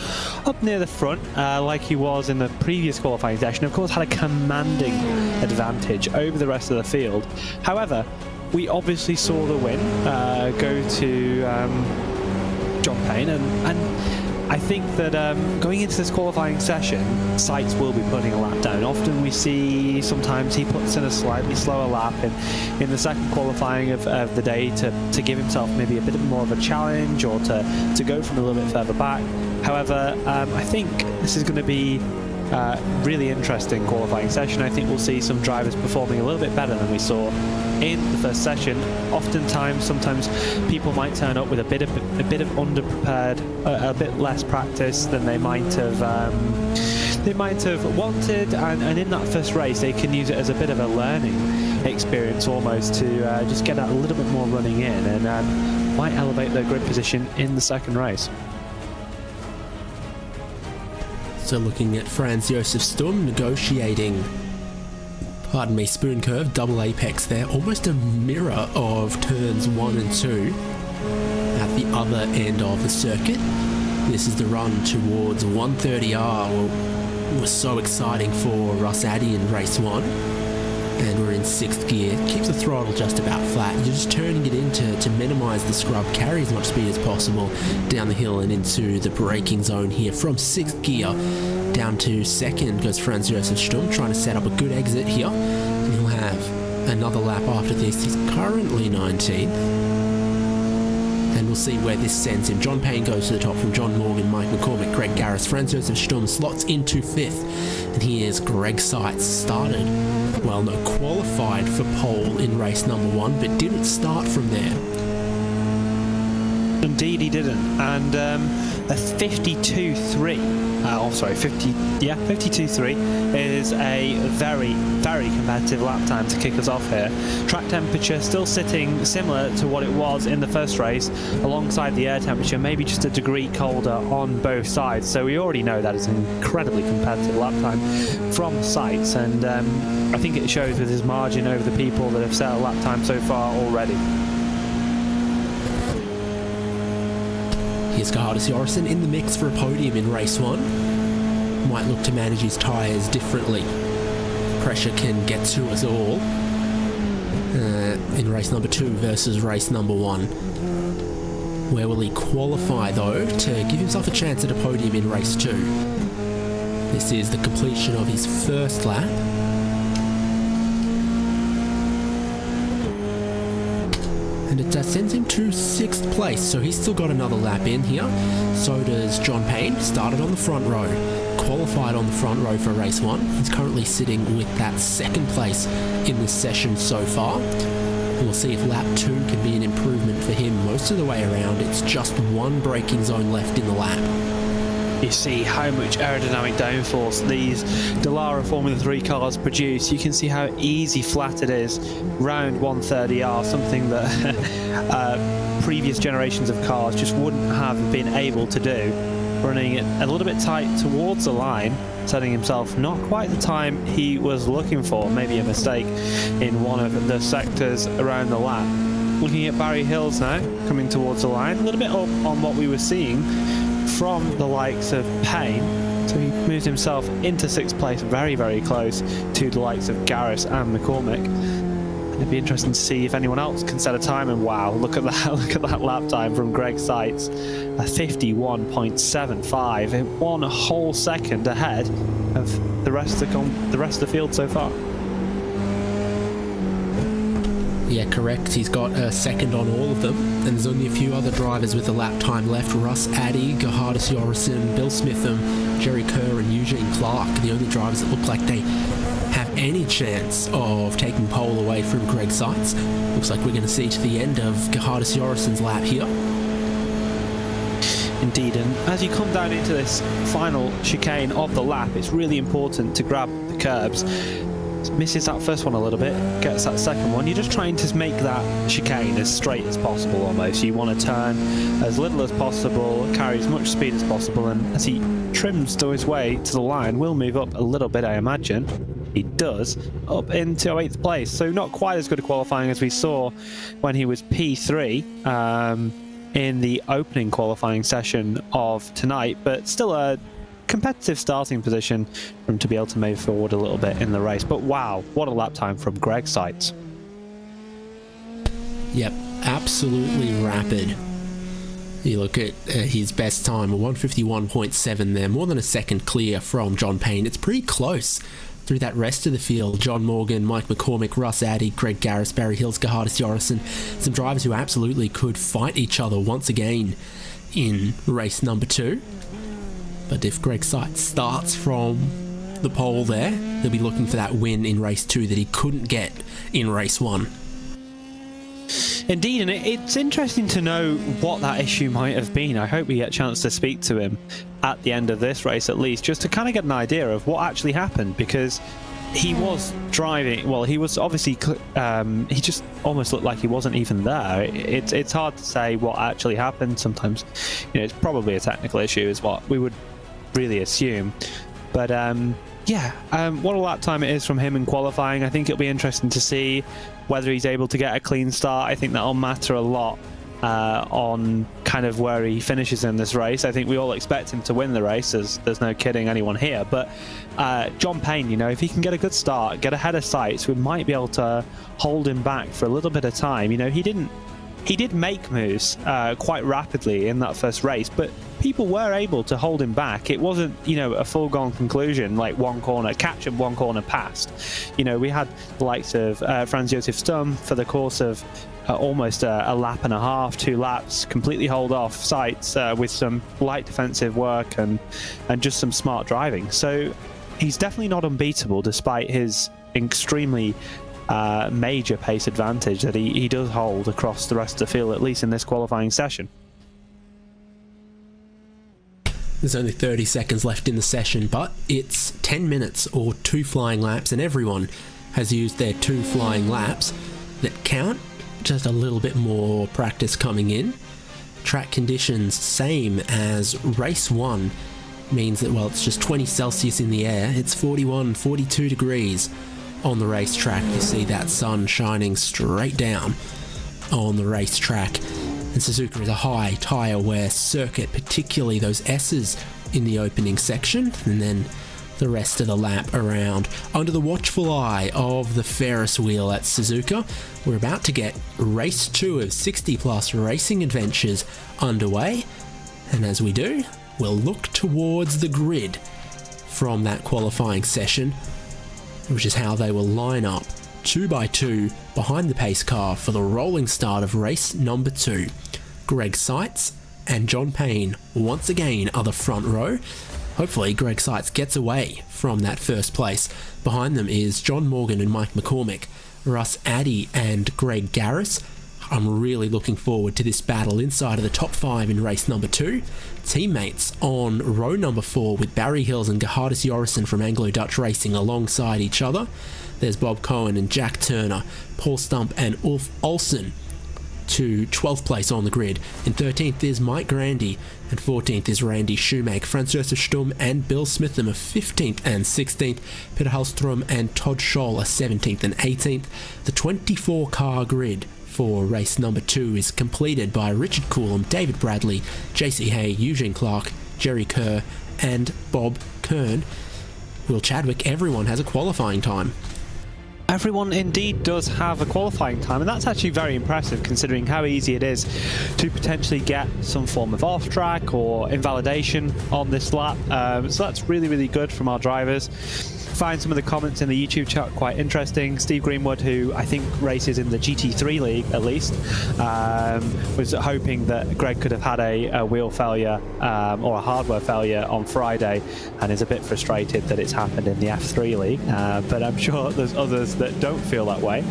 up near the front like he was in the previous qualifying session. Of course, had a commanding advantage over the rest of the field. However, we obviously saw the win go to John Payne, and I think that going into this qualifying session, Seitz will be putting a lap down. Often we see sometimes he puts in a slightly slower lap in the second qualifying of the day to give himself maybe a bit more of a challenge, or to go from a little bit further back. However, I think this is going to be really interesting qualifying session. I think we'll see some drivers performing a little bit better than we saw in the first session. Oftentimes, sometimes people might turn up with a bit of underprepared, a bit less practice than they might have wanted, and in that first race they can use it as a bit of a learning experience almost to just get a little bit more running in, and might elevate their grid position in the second race. So looking at Franz Josef Sturm negotiating, spoon curve, double apex there, almost a mirror of turns 1 and 2 at the other end of the circuit. This is the run towards 130R. Well, it was so exciting for Russ Addy in race 1. And we're in 6th gear. Keeps the throttle just about flat. You're just turning it in to minimise the scrub, carry as much speed as possible down the hill and into the braking zone here. From 6th gear down to 2nd goes Franz Josef Sturm, trying to set up a good exit here. And he'll have another lap after this. He's currently 19th. And we'll see where this sends him. John Payne goes to the top from John Morgan, Mike McCormick, Greg Garris. Franz Josef Sturm slots into 5th. And here's Greg Seitz, qualified for pole in race number 1, but didn't start from there. Indeed he didn't, and a 52.3 is a very, very competitive lap time to kick us off here. Track temperature still sitting similar to what it was in the first race, alongside the air temperature, maybe just a degree colder on both sides, so we already know that it's an incredibly competitive lap time from Seitz, and I think it shows with his margin over the people that have set a lap time so far already. Here's Gerhardus Jorgensen in the mix for a podium in race 1. Might look to manage his tyres differently. Pressure can get to us all in race number 2 versus race number 1. Where will he qualify though to give himself a chance at a podium in race 2? This is the completion of his first lap. And it sends him to 6th place, so he's still got another lap in here. So does John Payne, started on the front row, qualified on the front row for race 1. He's currently sitting with that 2nd place in this session so far. And we'll see if lap 2 can be an improvement for him most of the way around. It's just one braking zone left in the lap. You see how much aerodynamic downforce these Dallara Formula 3 cars produce. You can see how easy flat it is round 130R, something that previous generations of cars just wouldn't have been able to do. Running it a little bit tight towards the line, setting himself not quite the time he was looking for, maybe a mistake in one of the sectors around the lap. Looking at Barry Hills now, coming towards the line, a little bit up on what we were seeing from the likes of Payne, so he moves himself into 6th place, very, very close to the likes of Garris and McCormick. And it'd be interesting to see if anyone else can set a time, and wow, look at that, look at that lap time from Greg Seitz, a 51.75, 1 whole second ahead of the rest of the field so far. Yeah, correct. He's got a second on all of them, and there's only a few other drivers with a lap time left. Russ Addy, Gerhardus Jorgensen, Bill Smitham, Jerry Kerr and Eugene Clark, the only drivers that look like they have any chance of taking pole away from Greg Seitz. Looks like we're going to see to the end of Gerhardus Jorgensen's lap here. Indeed, and as you come down into this final chicane of the lap, it's really important to grab the curbs. Misses that first one a little bit, gets that second one. You're just trying to make that chicane as straight as possible almost. You want to turn as little as possible, carry as much speed as possible, and as he trims to his way to the line, will move up a little bit, I imagine. He does, up into 8th place. So not quite as good a qualifying as we saw when he was P3 in the opening qualifying session of tonight, but still a competitive starting position for him to be able to move forward a little bit in the race. But wow, what a lap time from Greg Seitz. Yep, absolutely rapid. You look at his best time, a 151.7 there, more than a second clear from John Payne. It's pretty close through that rest of the field. John Morgan, Mike McCormick, Russ Addy, Greg Garris, Barry Hills, Gerhardus Jorgensen, some drivers who absolutely could fight each other once again in race number 2. But if Greg Seitz starts from the pole there, he'll be looking for that win in race 2 that he couldn't get in race 1. Indeed, and it's interesting to know what that issue might have been. I hope we get a chance to speak to him at the end of this race at least, just to kind of get an idea of what actually happened, because he was driving, well, he was obviously, he just almost looked like he wasn't even there. It's hard to say what actually happened. Sometimes, it's probably a technical issue is what we would really assume. But what a lap time it is from him in qualifying. I think it'll be interesting to see whether he's able to get a clean start. I think that'll matter a lot on kind of where he finishes in this race. I think we all expect him to win the race, as there's no kidding anyone here. But John Payne, if he can get a good start, get ahead of Seitz, we might be able to hold him back for a little bit of time. He did make moves quite rapidly in that first race, but people were able to hold him back. It wasn't, a foregone conclusion, like one corner, catch and one corner past. We had the likes of Franz Josef Sturm for the course of almost a lap and a half, 2 laps, completely hold off Seitz with some light defensive work and just some smart driving. So he's definitely not unbeatable despite his extremely major pace advantage that he does hold across the rest of the field, at least in this qualifying session. There's only 30 seconds left in the session, but it's 10 minutes or 2 flying laps, and everyone has used their 2 flying laps that count. Just a little bit more practice coming in. Track conditions same as race 1 means that, well, it's just 20 Celsius in the air. It's 41, 42 degrees on the racetrack. You see that sun shining straight down on the racetrack. And Suzuka is a high tyre wear circuit, particularly those S's in the opening section, and then the rest of the lap around. Under the watchful eye of the Ferris wheel at Suzuka, we're about to get race 2 of 60 plus racing adventures underway. And as we do, we'll look towards the grid from that qualifying session, which is how they will line up 2 by 2 behind the pace car for the rolling start of race number 2. Greg Seitz and John Payne once again are the front row. Hopefully Greg Seitz gets away from that first place. Behind them is John Morgan and Mike McCormick, Russ Addy and Greg Garris. I'm really looking forward to this battle inside of the top 5 in race number 2. Teammates on row number 4 with Barry Hills and Gerhardus Jorgensen from Anglo-Dutch Racing alongside each other. There's Bob Cohen and Jack Turner, Paul Stump and Ulf Olsen to 12th place on the grid. In 13th is Mike Grandy, and 14th is Randy Shoemake. Franz Josef Sturm and Bill Smitham are 15th and 16th. Peter Hallstrom and Todd Scholl are 17th and 18th. The 24-car grid for race number 2 is completed by Richard Coulomb, David Bradley, JC Hay, Eugene Clark, Jerry Kerr and Bob Kern. Will Chadwick, everyone has a qualifying time. Everyone indeed does have a qualifying time, and that's actually very impressive considering how easy it is to potentially get some form of off-track or invalidation on this lap. So that's really, really good from our drivers. Find some of the comments in the YouTube chat quite interesting. Steve Greenwood, who I think races in the GT3 league at least, was hoping that Greg could have had a wheel failure or a hardware failure on Friday, and is a bit frustrated that it's happened in the F3 league. But I'm sure there's others that don't feel that way.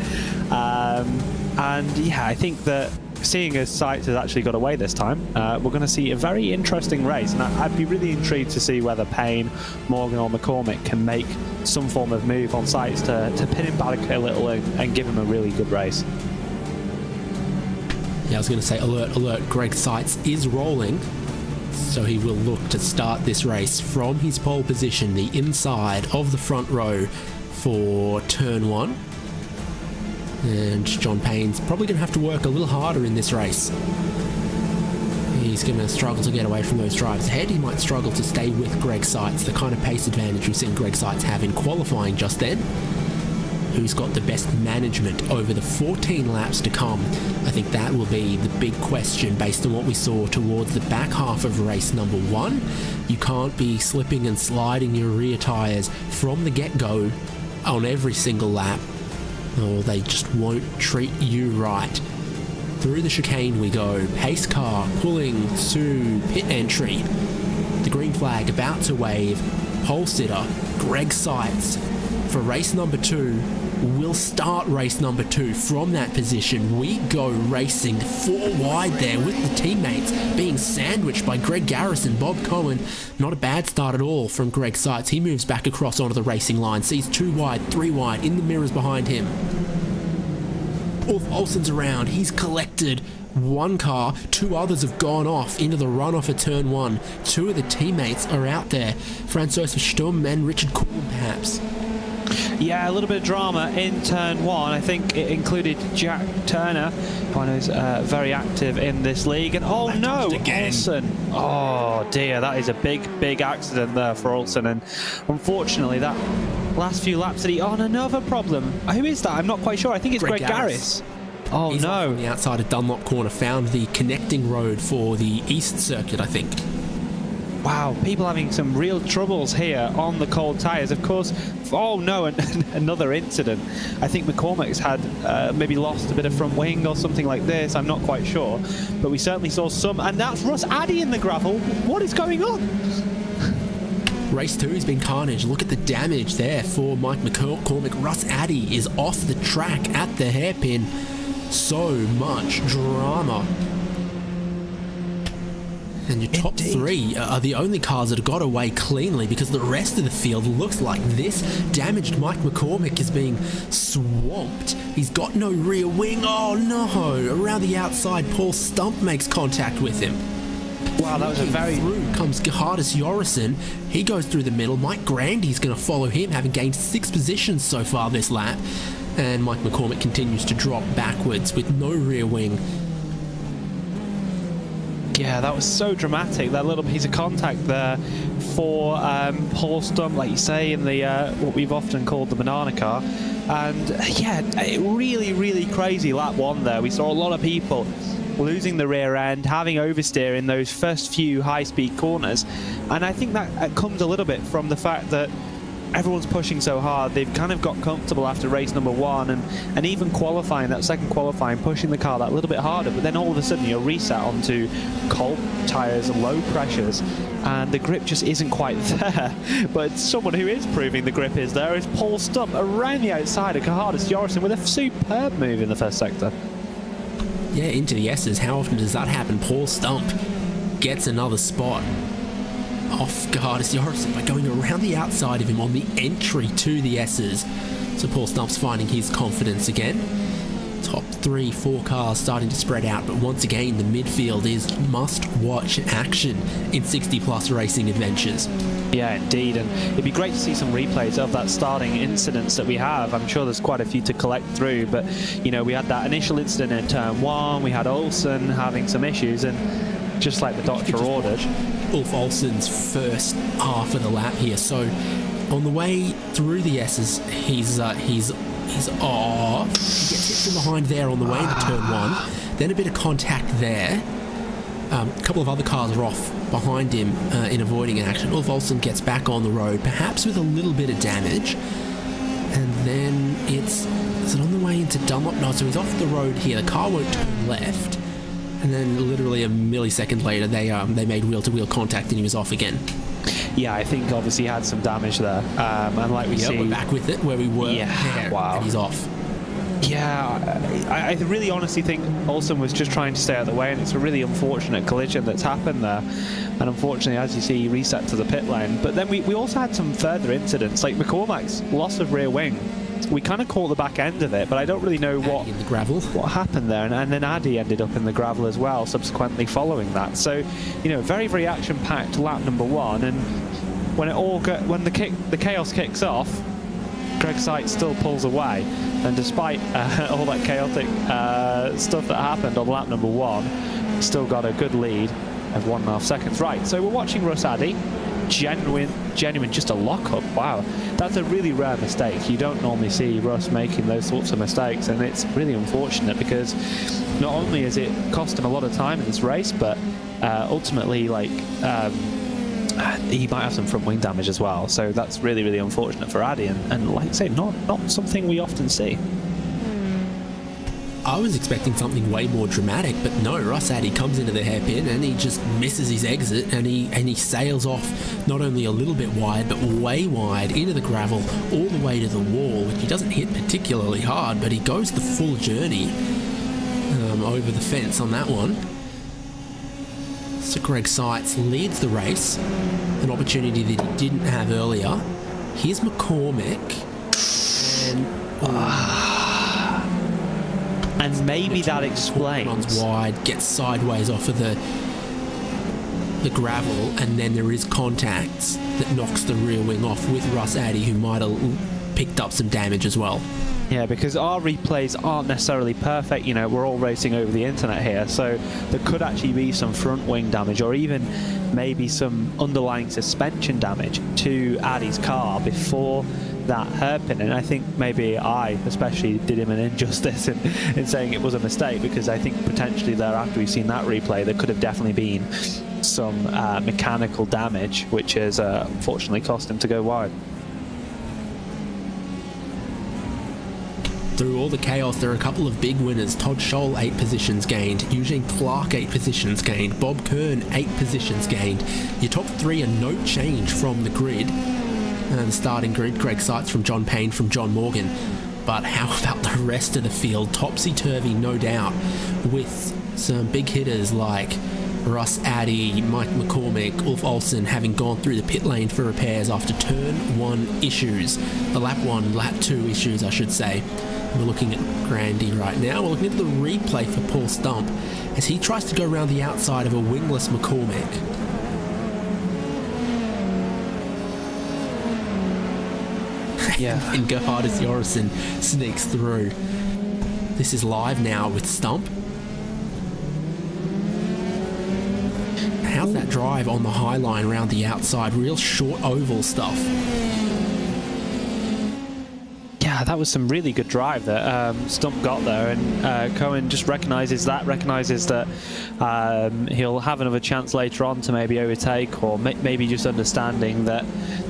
And yeah, I think that seeing as Sites has actually got away this time, we're going to see a very interesting race, and I'd be really intrigued to see whether Payne, Morgan or McCormick can make some form of move on Sites to pin him back a little and give him a really good race. Yeah, I was going to say, alert, alert, Greg Sites is rolling, so he will look to start this race from his pole position, the inside of the front row for turn 1. And John Payne's probably going to have to work a little harder in this race. He's going to struggle to get away from those drives ahead. He might struggle to stay with Greg Sites, the kind of pace advantage we've seen Greg Sites have in qualifying just then. Who's got the best management over the 14 laps to come? I think that will be the big question based on what we saw towards the back half of race number 1. You can't be slipping and sliding your rear tyres from the get-go on every single lap, or they just won't treat you right. Through the chicane we go. Pace car pulling to pit entry. The green flag about to wave. Pole sitter Greg Sites for race number 2 will start race number 2 from that position. We go racing 4 wide there with the teammates being sandwiched by Greg Garrison, Bob Cohen. Not a bad start at all from Greg Sites. He moves back across onto the racing line, sees 2 wide, 3 wide in the mirrors behind him. Ulf Olsen's around. He's collected 1 car, 2 others have gone off into the runoff of turn 1. 2 of the teammates are out there. Francois Sturm and Richard Kuhl perhaps. Yeah, a little bit of drama in turn 1. I think it included Jack Turner, who I know is very active in this league. And oh no, Olsen. Oh dear, that is a big, big accident there for Olsen. And unfortunately, that last few laps that he on another problem. Who is that? I'm not quite sure. I think it's Greg Garris. Oh He's no. On the outside of Dunlop Corner, found the connecting road for the East Circuit, I think. Wow, people having some real troubles here on the cold tyres. Of course, oh no, another incident. I think McCormick's had maybe lost a bit of front wing or something like this. I'm not quite sure. But we certainly saw some, and that's Russ Addy in the gravel. What is going on? Race 2 has been carnage. Look at the damage there for Mike McCormick. Russ Addy is off the track at the hairpin. So much drama. And your top 3 are the only cars that have got away cleanly, because the rest of the field looks like this. Damaged Mike McCormick is being swamped. He's got no rear wing. Oh no! Around the outside, Paul Stump makes contact with him. Wow, that was a very... Through comes Gerhardus Jorrison. He goes through the middle. Mike Grandy's going to follow him, having gained 6 positions so far this lap. And Mike McCormick continues to drop backwards with no rear wing. Yeah, that was so dramatic, that little piece of contact there for Paul Stump, like you say, in the what we've often called the banana car. And yeah, really, really crazy lap 1 there. We saw a lot of people losing the rear end, having oversteer in those first few high-speed corners. And I think that comes a little bit from the fact that everyone's pushing so hard. They've kind of got comfortable after race number 1, and even qualifying, that second qualifying, pushing the car that little bit harder, but then all of a sudden you're reset onto cold tyres and low pressures, and the grip just isn't quite there. But someone who is proving the grip is there is Paul Stump around the outside of Gerhardus Jorrison with a superb move in the first sector. Yeah, into the S's. How often does that happen? Paul Stump gets another spot off Gerhardus Jorrison by going around the outside of him on the entry to the S's. So Paul Stump's finding his confidence again. Top 3, 4 cars starting to spread out, but once again the midfield is must-watch action in 60-plus racing adventures. Yeah, indeed, and it'd be great to see some replays of that starting incidents that we have. I'm sure there's quite a few to collect through, but you know, we had that initial incident in turn 1, we had Olsen having some issues, and just like the doctor ordered, Ulf Olsen's first half of the lap here. So on the way through the S's, he's He's off. He gets hit from behind there on the way into turn 1. Then a bit of contact there. A couple of other cars are off behind him in avoiding action. Ulf Olsen gets back on the road, perhaps with a little bit of damage. And then is it on the way into Dunlop? No, so he's off the road here. The car won't turn left. And then literally a millisecond later, they made wheel-to-wheel contact and he was off again. Yeah, I think obviously he had some damage there. And like we see... we're back with it where we were. Yeah, wow. And he's off. Yeah, I really honestly think Olsen was just trying to stay out of the way, and it's a really unfortunate collision that's happened there. And unfortunately, as you see, he reset to the pit lane. But then we also had some further incidents, like McCormack's loss of rear wing. We kind of caught the back end of it, but I don't really know in the gravel. what happened there. And then Addy ended up in the gravel as well, subsequently following that. So, you know, very, very action-packed lap number 1. And when the chaos kicks off, Greg Seitz still pulls away, and despite all that chaotic stuff that happened on lap number 1, still got a good lead of 1.5 seconds. Right, so we're watching Russ Addy. Genuine, just a lockup. Wow, that's a really rare mistake. You don't normally see Russ making those sorts of mistakes, and it's really unfortunate because not only has it cost him a lot of time in this race, but ultimately, he might have some front wing damage as well. So that's really, really unfortunate for Addy, and like I say, not something we often see. I was expecting something way more dramatic, but no, Russ Addy comes into the hairpin and he just misses his exit, and he sails off not only a little bit wide, but way wide into the gravel, all the way to the wall, which he doesn't hit particularly hard, but he goes the full journey over the fence on that one. So Greg Seitz leads the race, an opportunity that he didn't have earlier. Here's McCormick, and maybe that explains. Runs wide, gets sideways off of the gravel, and then there is contact that knocks the rear wing off with Russ Addy, who might have picked up some damage as well. Yeah, because our replays aren't necessarily perfect. You know, we're all racing over the internet here, so there could actually be some front wing damage, or even maybe some underlying suspension damage to Addy's car before that hairpin. And I think maybe I especially did him an injustice in saying it was a mistake, because I think potentially there, after we've seen that replay, there could have definitely been some mechanical damage, which has unfortunately cost him to go wide. Through all the chaos, there are a couple of big winners. Todd Scholl, 8 positions gained. Eugene Clark, 8 positions gained. Bob Kern, 8 positions gained. Your top 3 are no change from the grid. The starting grid, Greg Seitz from John Payne from John Morgan. But how about the rest of the field? Topsy-turvy, no doubt, with some big hitters like Russ Addy, Mike McCormick, Ulf Olsen having gone through the pit lane for repairs after turn 1 issues. The lap 2 issues, I should say. We're looking at Grandy right now. We're looking at the replay for Paul Stump as he tries to go around the outside of a wingless McCormick. Yeah. And Gerhardus Jorgensen sneaks through. This is live now with Stump. How's that drive on the high line around the outside? Real short oval stuff. Yeah, that was some really good drive that Stump got there, and Cohen just recognises that he'll have another chance later on to maybe overtake, or maybe just understanding that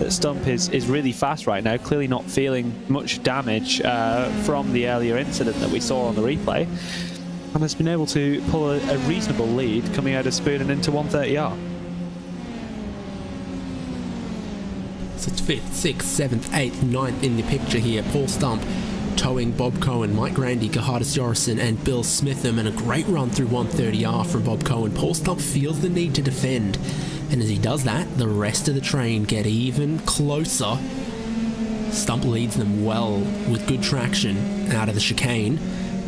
Stump is really fast right now, clearly not feeling much damage from the earlier incident that we saw on the replay, and has been able to pull a reasonable lead coming out of Spoon and into 130R. So it's 5th, 6th, 7th, 8th, 9th in the picture here. Paul Stump towing Bob Cohen, Mike Grandy, Gerhardus Jorgensen and Bill Smitham, and a great run through 130R from Bob Cohen. Paul Stump feels the need to defend, and as he does that, the rest of the train get even closer. Stump leads them well with good traction out of the chicane,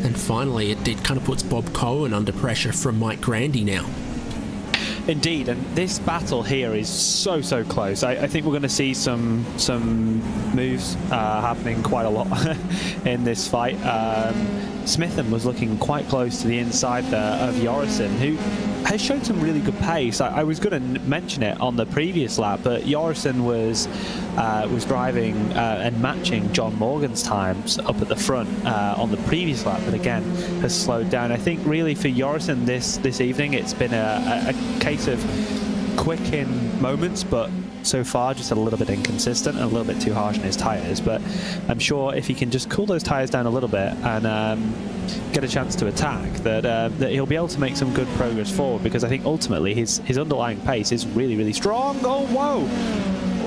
and finally it kind of puts Bob Cohen under pressure from Mike Grandy now. Indeed, and this battle here is so close. I think we're going to see some moves happening quite a lot in this fight. Smitham was looking quite close to the inside there of Jorrison, who has shown some really good pace. I was going to mention it on the previous lap, but Jorrison was driving and matching John Morgan's times up at the front on the previous lap, but again has slowed down. I think really for Jorrison this evening, it's been a case of quick in moments, but so far just a little bit inconsistent and a little bit too harsh on his tyres. But I'm sure if he can just cool those tyres down a little bit and get a chance to attack, that he'll be able to make some good progress forward, because I think ultimately his underlying pace is really, really strong. Oh, whoa!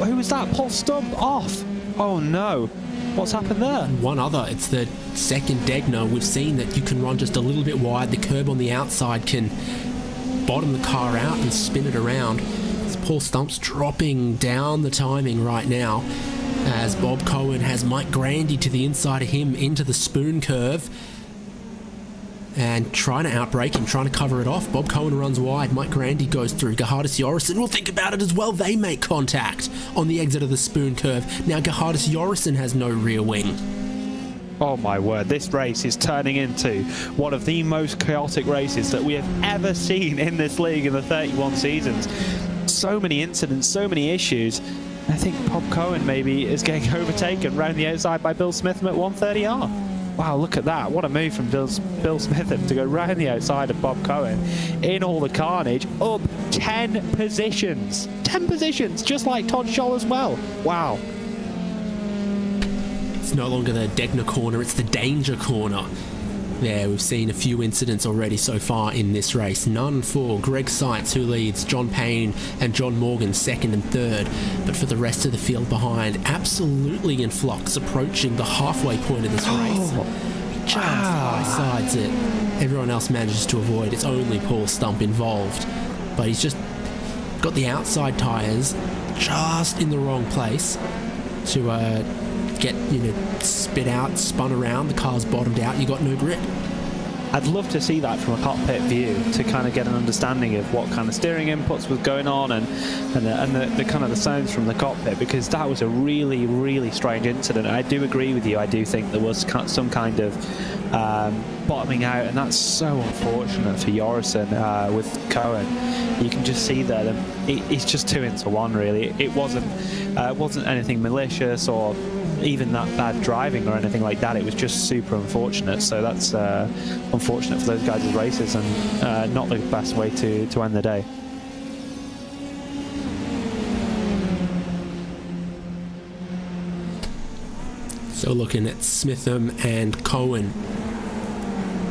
Who was that? Paul Stump off! Oh no! What's happened there? One other, it's the second Degner. We've seen that you can run just a little bit wide. The curb on the outside can bottom the car out and spin it around. Paul Stump's dropping down the timing right now as Bob Cohen has Mike Grandy to the inside of him into the spoon curve and trying to outbrake him, trying to cover it off. Bob Cohen runs wide. Mike Grandy goes through. Gerhardus Jorrison will think about it as well. They make contact on the exit of the spoon curve. Now Gerhardus Jorrison has no rear wing. Oh my word, this race is turning into one of the most chaotic races that we have ever seen in this league in the 31 seasons. So many incidents, so many issues. I think Bob Cohen maybe is getting overtaken round the outside by Bill Smitham at 130R. Wow, look at that. What a move from Bill Smitham to go round the outside of Bob Cohen in all the carnage, up 10 positions. 10 positions, just like Todd Scholl as well. Wow. It's no longer the Degner corner, it's the danger corner. Yeah, we've seen a few incidents already so far in this race. None for Greg Seitz, who leads, John Payne and John Morgan second and third. But for the rest of the field behind, absolutely in flux, approaching the halfway point of this race. He just high-sides it. Everyone else manages to avoid. It's only Paul Stump involved. But he's just got the outside tyres just in the wrong place to get, spit out, spun around, the car's bottomed out, you got no grip. I'd love to see that from a cockpit view to kind of get an understanding of what kind of steering inputs was going on and the kind of the sounds from the cockpit, because that was a really, really strange incident. I do agree with you. I do think there was some kind of bottoming out, and that's so unfortunate for Jorrison with Cohen. You can just see that it's just 2 into 1 really. It wasn't anything malicious or even that bad driving or anything like that. It was just super unfortunate. So that's unfortunate for those guys' races, and not the best way to end the day. So looking at Smitham and Cohen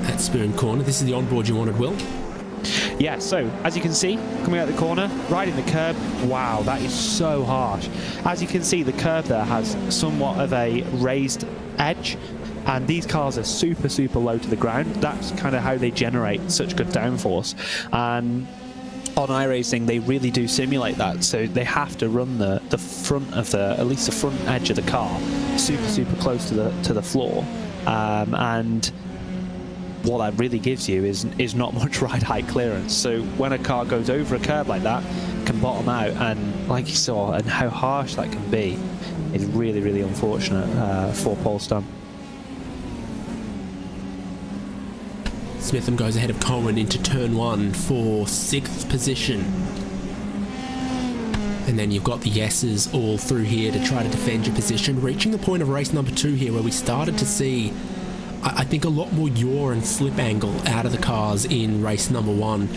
at Spoon Corner. This is the onboard you wanted, Will? Yeah, so as you can see, coming out the corner, riding the curb, wow, that is so harsh. As you can see, the curb there has somewhat of a raised edge, and these cars are super, super low to the ground. That's kind of how they generate such good downforce. And on iRacing, they really do simulate that, so they have to run the front of at least the front edge of the car super, super close to the floor, and what that really gives you is not much ride height clearance. So when a car goes over a curb like that, it can bottom out, and like you saw, and how harsh that can be, is really, really unfortunate for Paul Stump. Smitham goes ahead of Cohen into turn 1 for 6th position. And then you've got the yeses all through here to try to defend your position, reaching the point of race number 2 here, where we started to see, I think, a lot more yaw and slip angle out of the cars in race number 1.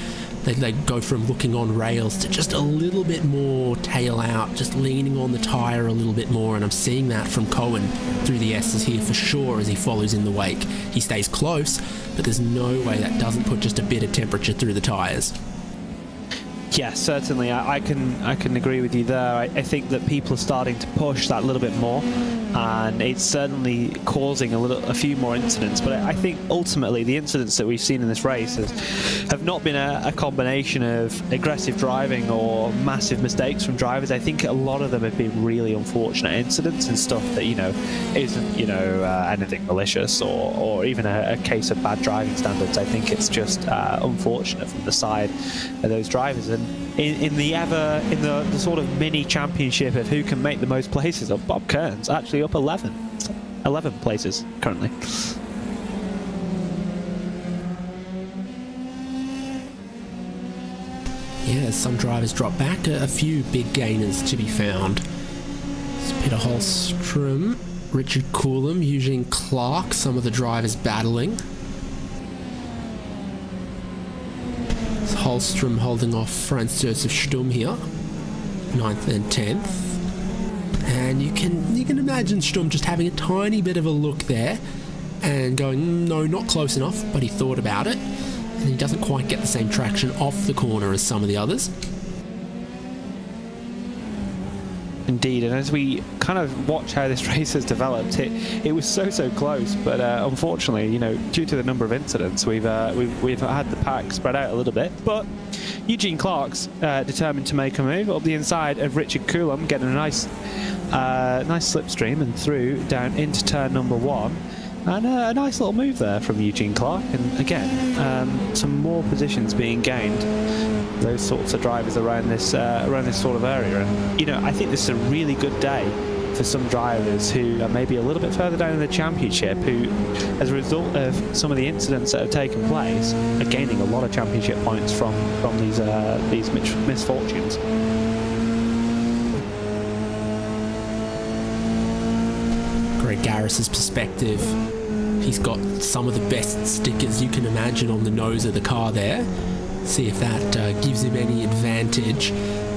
They go from looking on rails to just a little bit more tail out, just leaning on the tyre a little bit more, and I'm seeing that from Cohen through the S's here for sure as he follows in the wake. He stays close, but there's no way that doesn't put just a bit of temperature through the tyres. Yeah, certainly. I can agree with you there. I think that people are starting to push that a little bit more, and it's certainly causing a few more incidents. But I think ultimately the incidents that we've seen in this race have not been a combination of aggressive driving or massive mistakes from drivers. I think a lot of them have been really unfortunate incidents and stuff that isn't anything malicious or even a case of bad driving standards. I think it's just unfortunate from the side of those drivers. And in the sort of mini championship of who can make the most places, of Bob Kearns actually up 11 places currently. Yeah, some drivers drop back, a few big gainers to be found. It's Peter Holstrom, Richard Coulomb, Eugene Clark, some of the drivers battling. It's Holstrom holding off Franz Josef Stumm here, 9th and 10th. And you can imagine Stumm just having a tiny bit of a look there and going, no, not close enough, but he thought about it. And he doesn't quite get the same traction off the corner as some of the others. Indeed, and as we kind of watch how this race has developed, it was so close, but unfortunately, you know, due to the number of incidents, we've had the pack spread out a little bit. But Eugene Clark's determined to make a move up the inside of Richard Coulomb, getting a nice slipstream and through down into turn number 1. And a nice little move there from Eugene Clark, and again, some more positions being gained. Those sorts of drivers around this sort of area, and you know, I think this is a really good day for some drivers who are maybe a little bit further down in the championship, who, as a result of some of the incidents that have taken place, are gaining a lot of championship points from these misfortunes. Greg Garris's perspective. He's got some of the best stickers you can imagine on the nose of the car there. See if that gives him any advantage.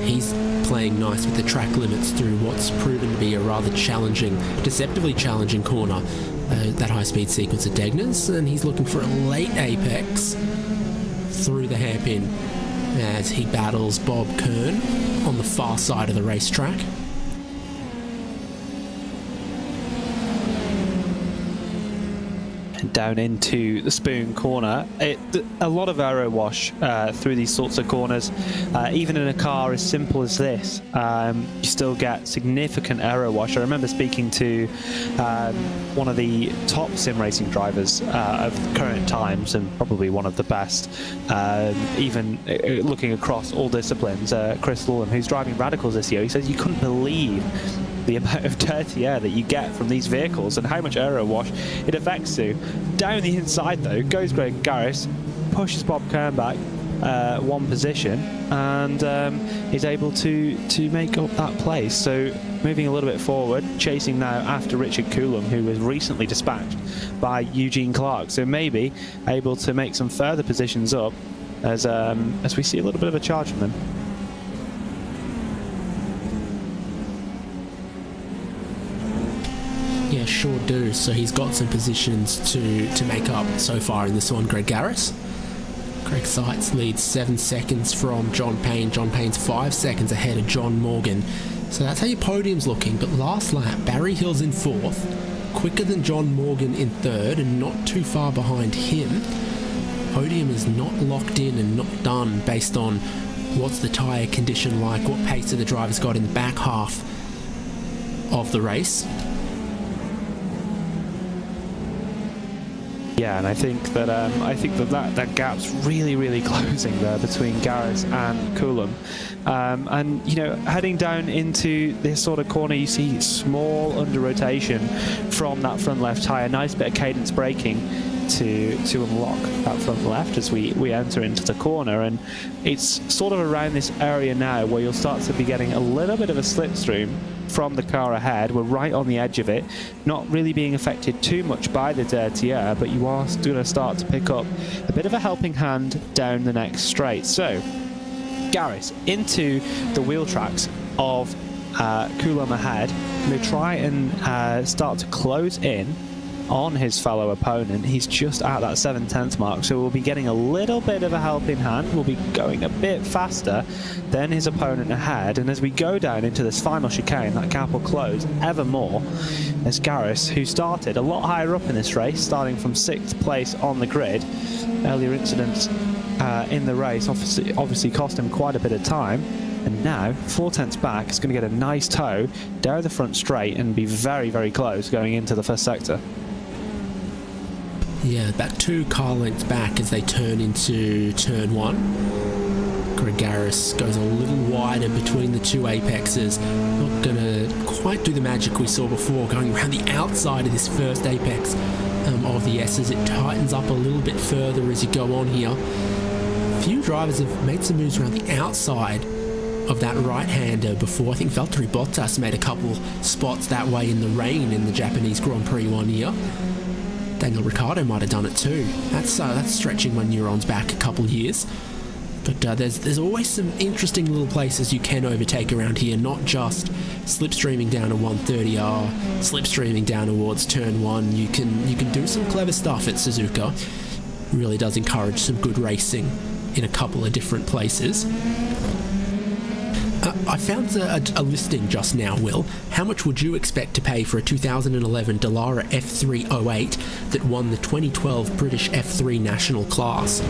He's playing nice with the track limits through what's proven to be a rather challenging, deceptively challenging corner, that high-speed sequence at Degner's, and he's looking for a late apex through the hairpin as he battles Bob Kern on the far side of the racetrack. Down into the Spoon corner, a lot of aero wash through these sorts of corners. Even in a car as simple as this, you still get significant aero wash. I remember speaking to one of the top sim racing drivers of current times, and probably one of the best, even looking across all disciplines, Chris Lawham, who's driving Radicals this year. He says you couldn't believe the amount of dirty air that you get from these vehicles and how much aero wash it affects you. Down the inside though goes Greg Garris, pushes Bob Kern back one position, and is able to make up that place. So moving a little bit forward, chasing now after Richard Coulomb, who was recently dispatched by Eugene Clark. So maybe able to make some further positions up as we see a little bit of a charge from them. Yeah, sure do. So he's got some positions to make up so far in this one, Greg Garris. Greg Seitz leads 7 seconds from John Payne. John Payne's 5 seconds ahead of John Morgan. So that's how your podium's looking. But last lap, Barry Hill's in 4th, quicker than John Morgan in 3rd, and not too far behind him. Podium is not locked in and not done based on what's the tyre condition like, what pace have the drivers got in the back half of the race. Yeah, and I think that gap's really closing there between Garris and Coulomb. And you know, heading down into this sort of corner, you see small under rotation from that front left tyre. Nice bit of cadence braking to unlock that front left as we enter into the corner, and it's sort of around this area now where you'll start to be getting a little bit of a slipstream from the car ahead. We're right on the edge of it, not really being affected too much by the dirty air, but you are going to start to pick up a bit of a helping hand down the next straight. So Garris into the wheel tracks of Coulomb ahead. They try and start to close in on his fellow opponent. He's just at that 7/10 mark, so we'll be getting a little bit of a helping hand. We'll be going a bit faster than his opponent ahead, and as we go down into this final chicane, that gap will close ever more as Garris, who started a lot higher up in this race, starting from 6th place on the grid. Earlier incidents in the race obviously cost him quite a bit of time, and now 4/10 back is going to get a nice toe down the front straight and be very close going into the first sector. Yeah, about 2 car lengths back as they turn into turn 1. Greg Garris goes a little wider between the 2 apexes. Not going to quite do the magic we saw before, going around the outside of this first apex of the S's. It tightens up a little bit further as you go on here. few drivers have made some moves around the outside of that right-hander before. I think Valtteri Bottas made a couple spots that way in the rain in the Japanese Grand Prix one year. Daniel Ricciardo might have done it too. That's stretching my neurons back a couple years. But there's always some interesting little places you can overtake around here, not just slipstreaming down to 130R, slipstreaming down towards turn 1. You can do some clever stuff at Suzuka. Really does encourage some good racing in a couple of different places. I found a listing just now, Will. How much would you expect to pay for a 2011 Dallara F308 that won the 2012 British F3 National Class?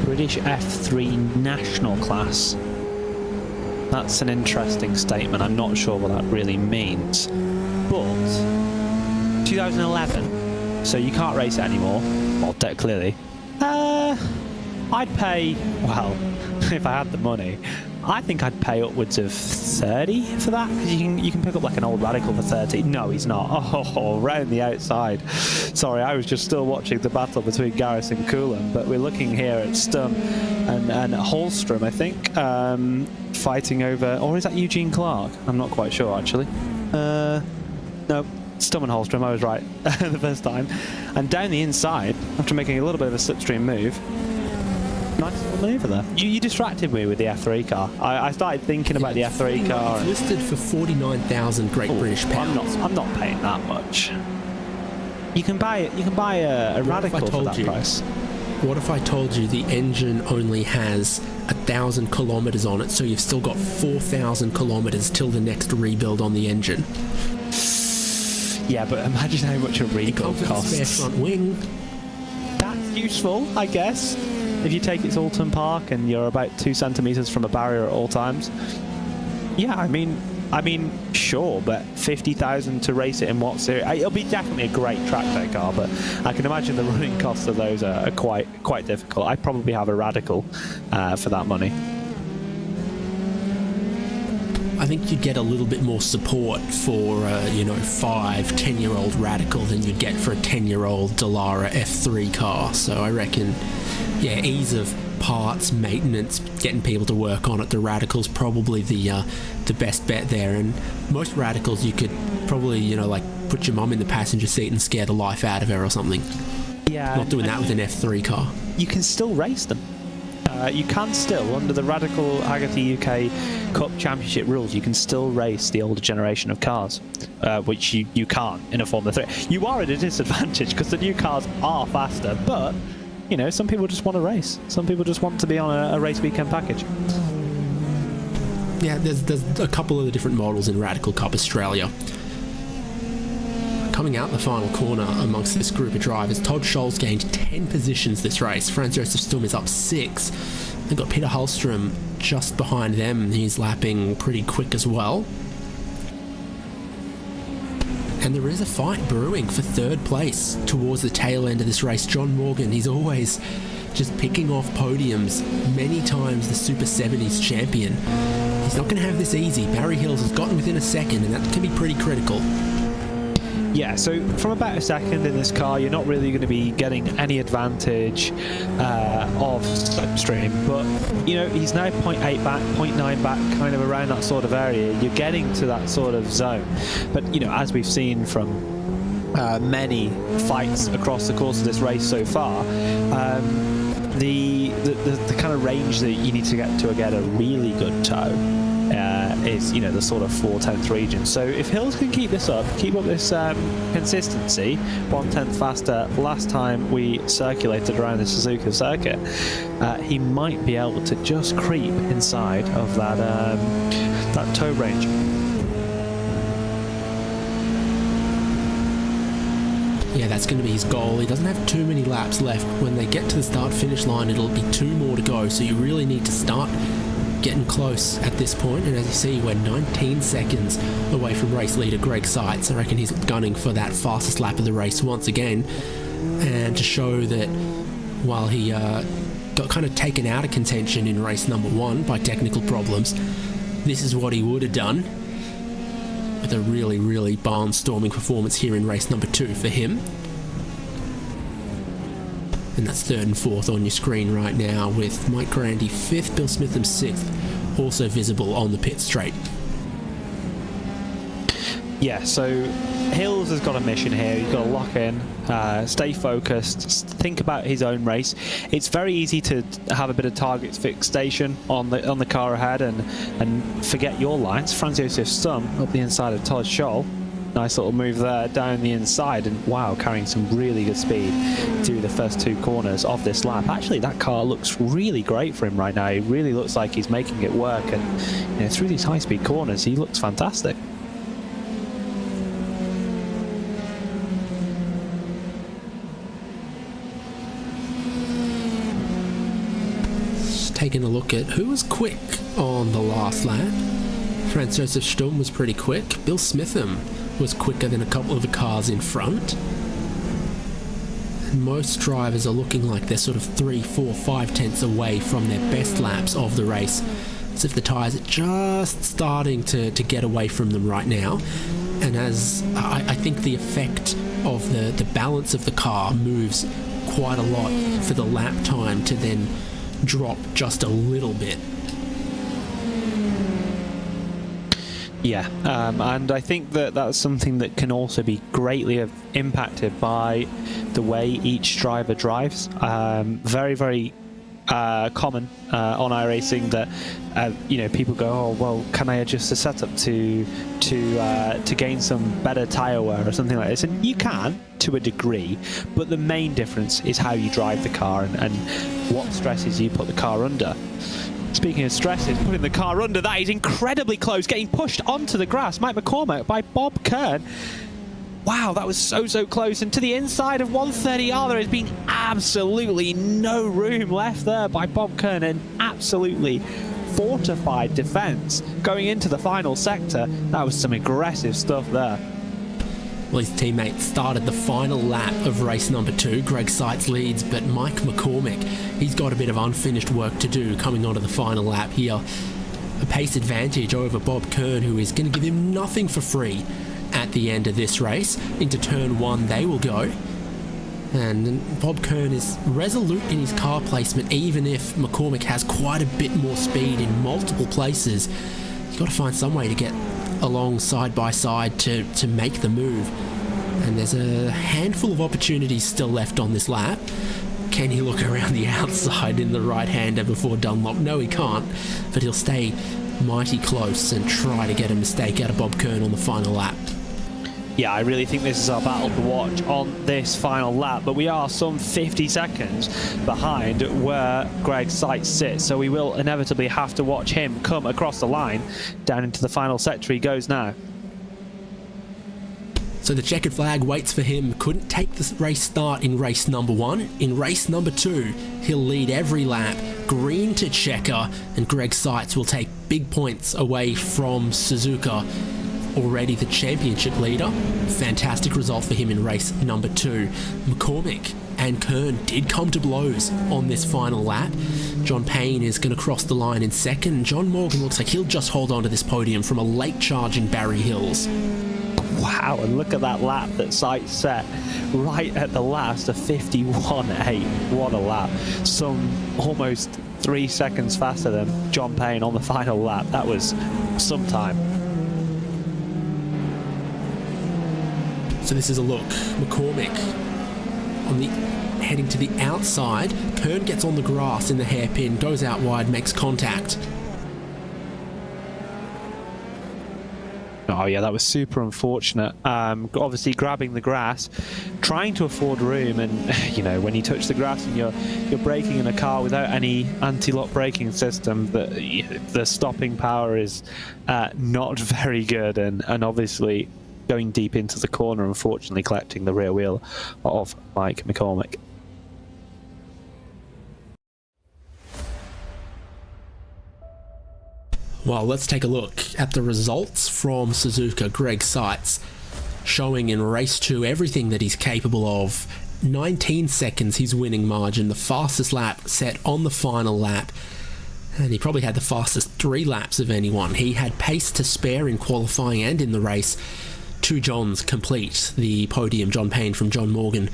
British F3 National Class. That's an interesting statement. I'm not sure what that really means. But 2011, so you can't race it anymore. Well, clearly. I'd pay, well, if I had the money, I think I'd pay upwards of 30 for that, because you can pick up like an old Radical for 30. No, he's not. Oh, round the outside. Sorry, I was just still watching the battle between Garris and Coulomb, but we're looking here at Stum and Holstrom, I think, fighting over, or is that Eugene Clark? I'm not quite sure, actually. No, Stum and Holstrom, I was right the first time. And down the inside, after making a little bit of a slipstream move, nice little manoeuvre there. You distracted me with the F3 car. I started thinking about the F3 car. It's listed for 49,000 Great British pounds. I'm not paying that much. You can buy a Radical for that price. What if I told you the engine only has 1,000 kilometers on it, so you've still got 4,000 kilometers till the next rebuild on the engine? Yeah, but imagine how much a rebuild costs. Spare front wing. That's useful, I guess. If you take it to Alton Park and you're about 2 centimeters from a barrier at all times. Yeah, I mean, sure, but 50,000 to race it in what series? It'll be definitely a great track day car, but I can imagine the running costs of those are quite difficult. I'd probably have a Radical for that money. I think you'd get a little bit more support for 5-10-year-old Radical than you'd get for a 10-year-old Dallara F3 car. So I reckon, yeah, ease of parts, maintenance, getting people to work on it, the Radical's probably the best bet there. And most Radicals you could probably, put your mum in the passenger seat and scare the life out of her or something. Yeah. Not doing that with an F3 car. You can still race them. You can still, under the Radical Agati UK Cup Championship rules, you can still race the older generation of cars, which you can't in a Formula 3. You are at a disadvantage because the new cars are faster, but, some people just want to race. Some people just want to be on a race weekend package. Yeah, there's a couple of the different models in Radical Cup Australia. Coming out the final corner amongst this group of drivers, Todd Scholl's gained 10 positions this race. Franz Josef Stum is up 6. They've got Peter Hallstrom just behind them. He's lapping pretty quick as well. And there is a fight brewing for third place towards the tail end of this race. John Morgan, he's always just picking off podiums, many times the Super 70s champion. He's not going to have this easy. Barry Hills has gotten within a second, and that can be pretty critical. Yeah, so from about a second in this car, you're not really going to be getting any advantage of slipstream, but, he's now 0.8 back, 0.9 back, kind of around that sort of area. You're getting to that sort of zone. But, as we've seen from many fights across the course of this race so far, the kind of range that you need to get a really good toe is, the sort of 4/10 region. So if Hills can keep this up, keep up this consistency, 1/10 faster last time we circulated around the Suzuka circuit, he might be able to just creep inside of that toe range. Yeah, that's going to be his goal. He doesn't have too many laps left. When they get to the start-finish line, it'll be 2 more to go, so you really need to start getting close at this point. And as you see, we're 19 seconds away from race leader Greg Seitz. I reckon he's gunning for that fastest lap of the race once again, and to show that while he got kind of taken out of contention in race number 1 by technical problems, this is what he would have done with a really, really barnstorming performance here in race number 2 for him. And that's third and fourth on your screen right now, with Mike Grandy fifth, Bill Smitham sixth, also visible on the pit straight. Yeah, so Hills has got a mission here. He's got to lock in, stay focused, think about his own race. It's very easy to have a bit of target fixation on the car ahead and forget your lines. Franz Josef Stum up the inside of Todd Scholl. Nice little move there down the inside, and wow, carrying some really good speed through the first two corners of this lap. Actually, that car looks really great for him right now. He really looks like he's making it work, and through these high-speed corners, he looks fantastic. Taking a look at who was quick on the last lap. Franz Josef Sturm was pretty quick. Bill Smitham was quicker than a couple of the cars in front. And most drivers are looking like they're sort of 3, 4, 5 tenths away from their best laps of the race, as if the tyres are just starting to get away from them right now. And as I think the effect of the balance of the car moves quite a lot for the lap time to then drop just a little bit. Yeah, and I think that's something that can also be greatly impacted by the way each driver drives. Very, very common on iRacing that people go, oh well, can I adjust the setup to gain some better tyre wear or something like this? And you can to a degree, but the main difference is how you drive the car and what stresses you put the car under. Speaking of stresses, putting the car under, that is incredibly close, getting pushed onto the grass. Mike McCormack by Bob Kern. Wow, that was so close. And to the inside of 130R, there has been absolutely no room left there by Bob Kern. An absolutely fortified defense going into the final sector. That was some aggressive stuff there. Well, his teammate started the final lap of race number 2. Greg Seitz leads, but Mike McCormack, he's got a bit of unfinished work to do coming onto the final lap here. A pace advantage over Bob Kern, who is going to give him nothing for free at the end of this race. Into turn 1 they will go. And Bob Kern is resolute in his car placement, even if McCormack has quite a bit more speed in multiple places. He's got to find some way to get along side by side to make the move. And there's a handful of opportunities still left on this lap. Can he look around the outside in the right-hander before Dunlop? No, he can't, but he'll stay mighty close and try to get a mistake out of Bob Kern on the final lap. Yeah, I really think this is our battle to watch on this final lap, but we are some 50 seconds behind where Greg Seitz sits, so we will inevitably have to watch him come across the line. Down into the final sector he goes now. So the checkered flag waits for him. Couldn't take the race start in race number 1. In race number 2, he'll lead every lap. Green to checker, and Greg Seitz will take big points away from Suzuka, already the championship leader. Fantastic result for him in race number 2. McCormack and Kern did come to blows on this final lap. John Payne is going to cross the line in second. John Morgan looks like he'll just hold on to this podium from a late charge in Barry Hills. Wow, and look at that lap that Seitz set right at the last, a 51.8. What a lap. Some almost 3 seconds faster than John Payne on the final lap. That was some time. So this is a look. McCormack on the heading to the outside. Kern gets on the grass in the hairpin, goes out wide, makes contact. Oh yeah, that was super unfortunate. Obviously grabbing the grass, trying to afford room, and when you touch the grass and you're braking in a car without any anti-lock braking system, the stopping power is not very good, and obviously going deep into the corner, unfortunately collecting the rear wheel of Mike McCormack. Well, let's take a look at the results from Suzuka. Greg Seitz showing in race 2 everything that he's capable of. 19 seconds his winning margin, the fastest lap set on the final lap, and he probably had the fastest 3 laps of anyone. He had pace to spare in qualifying and in the race. 2 Johns complete the podium. John Payne from John Morgan.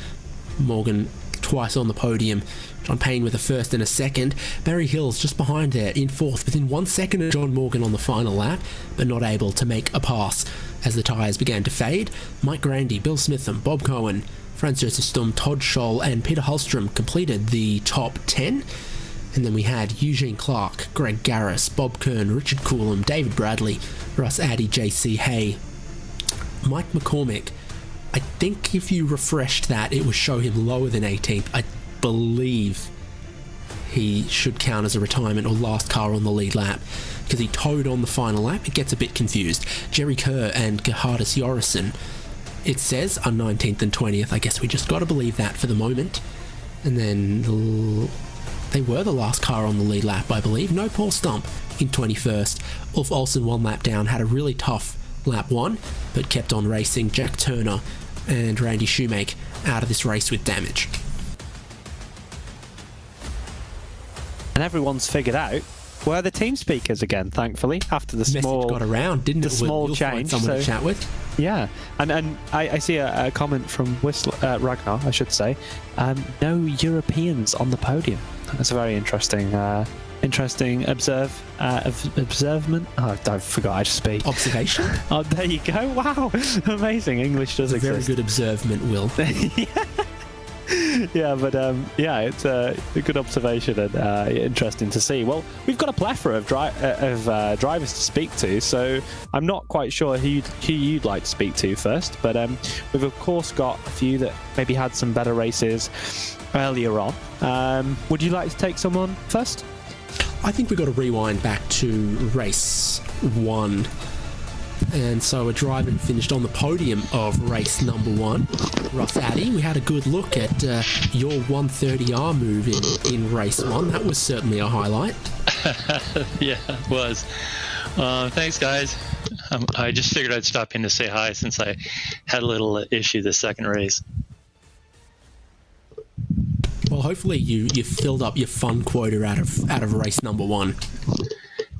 Morgan twice on the podium. John Payne with a first and a second. Barry Hills just behind there in fourth, within 1 second of John Morgan on the final lap, but not able to make a pass as the tyres began to fade. Mike Grandy, Bill Smitham, Bob Cohen, Franz Josef Stum, Todd Scholl and Peter Holstrom completed the top 10. And then we had Eugene Clark, Greg Garris, Bob Kern, Richard Coolum, David Bradley, Russ Addy, JC Hay, Mike McCormick. I think if you refreshed that, it would show him lower than 18th. I believe he should count as a retirement or last car on the lead lap because he towed on the final lap. It gets a bit confused. Jerry Kerr and Gerhardus Jorison, it says, are 19th and 20th. I guess we just got to believe that for the moment. And then they were the last car on the lead lap, I believe. No Paul Stump in 21st. Ulf Olsen 1 lap down, had a really tough lap 1, but kept on racing. Jack Turner and Randy Shoemake out of this race with damage. And everyone's figured out where the team speakers again, thankfully, after the small got around, didn't the it? small You'll change. Find someone to chat with. Yeah, and I see a comment from Ragnar, I should say. No Europeans on the podium. That's a very interesting observement. Oh, I forgot how to speak. Observation? Oh, there you go. Wow, amazing. English does exist. Very good observement, Will. Yeah, but it's a good observation and interesting to see. Well, we've got a plethora of drivers to speak to, so I'm not quite sure who you'd like to speak to first, but we've of course got a few that maybe had some better races earlier on. Would you like to take someone first? I think we've got to rewind back to race 1. And so a driver finished on the podium of race number 1, Russ Addy. We had a good look at your 130R move in race 1. That was certainly a highlight. Yeah, it was. Thanks, guys. I just figured I'd stop in to say hi since I had a little issue the second race. Well, hopefully you filled up your fun quota out of race number 1.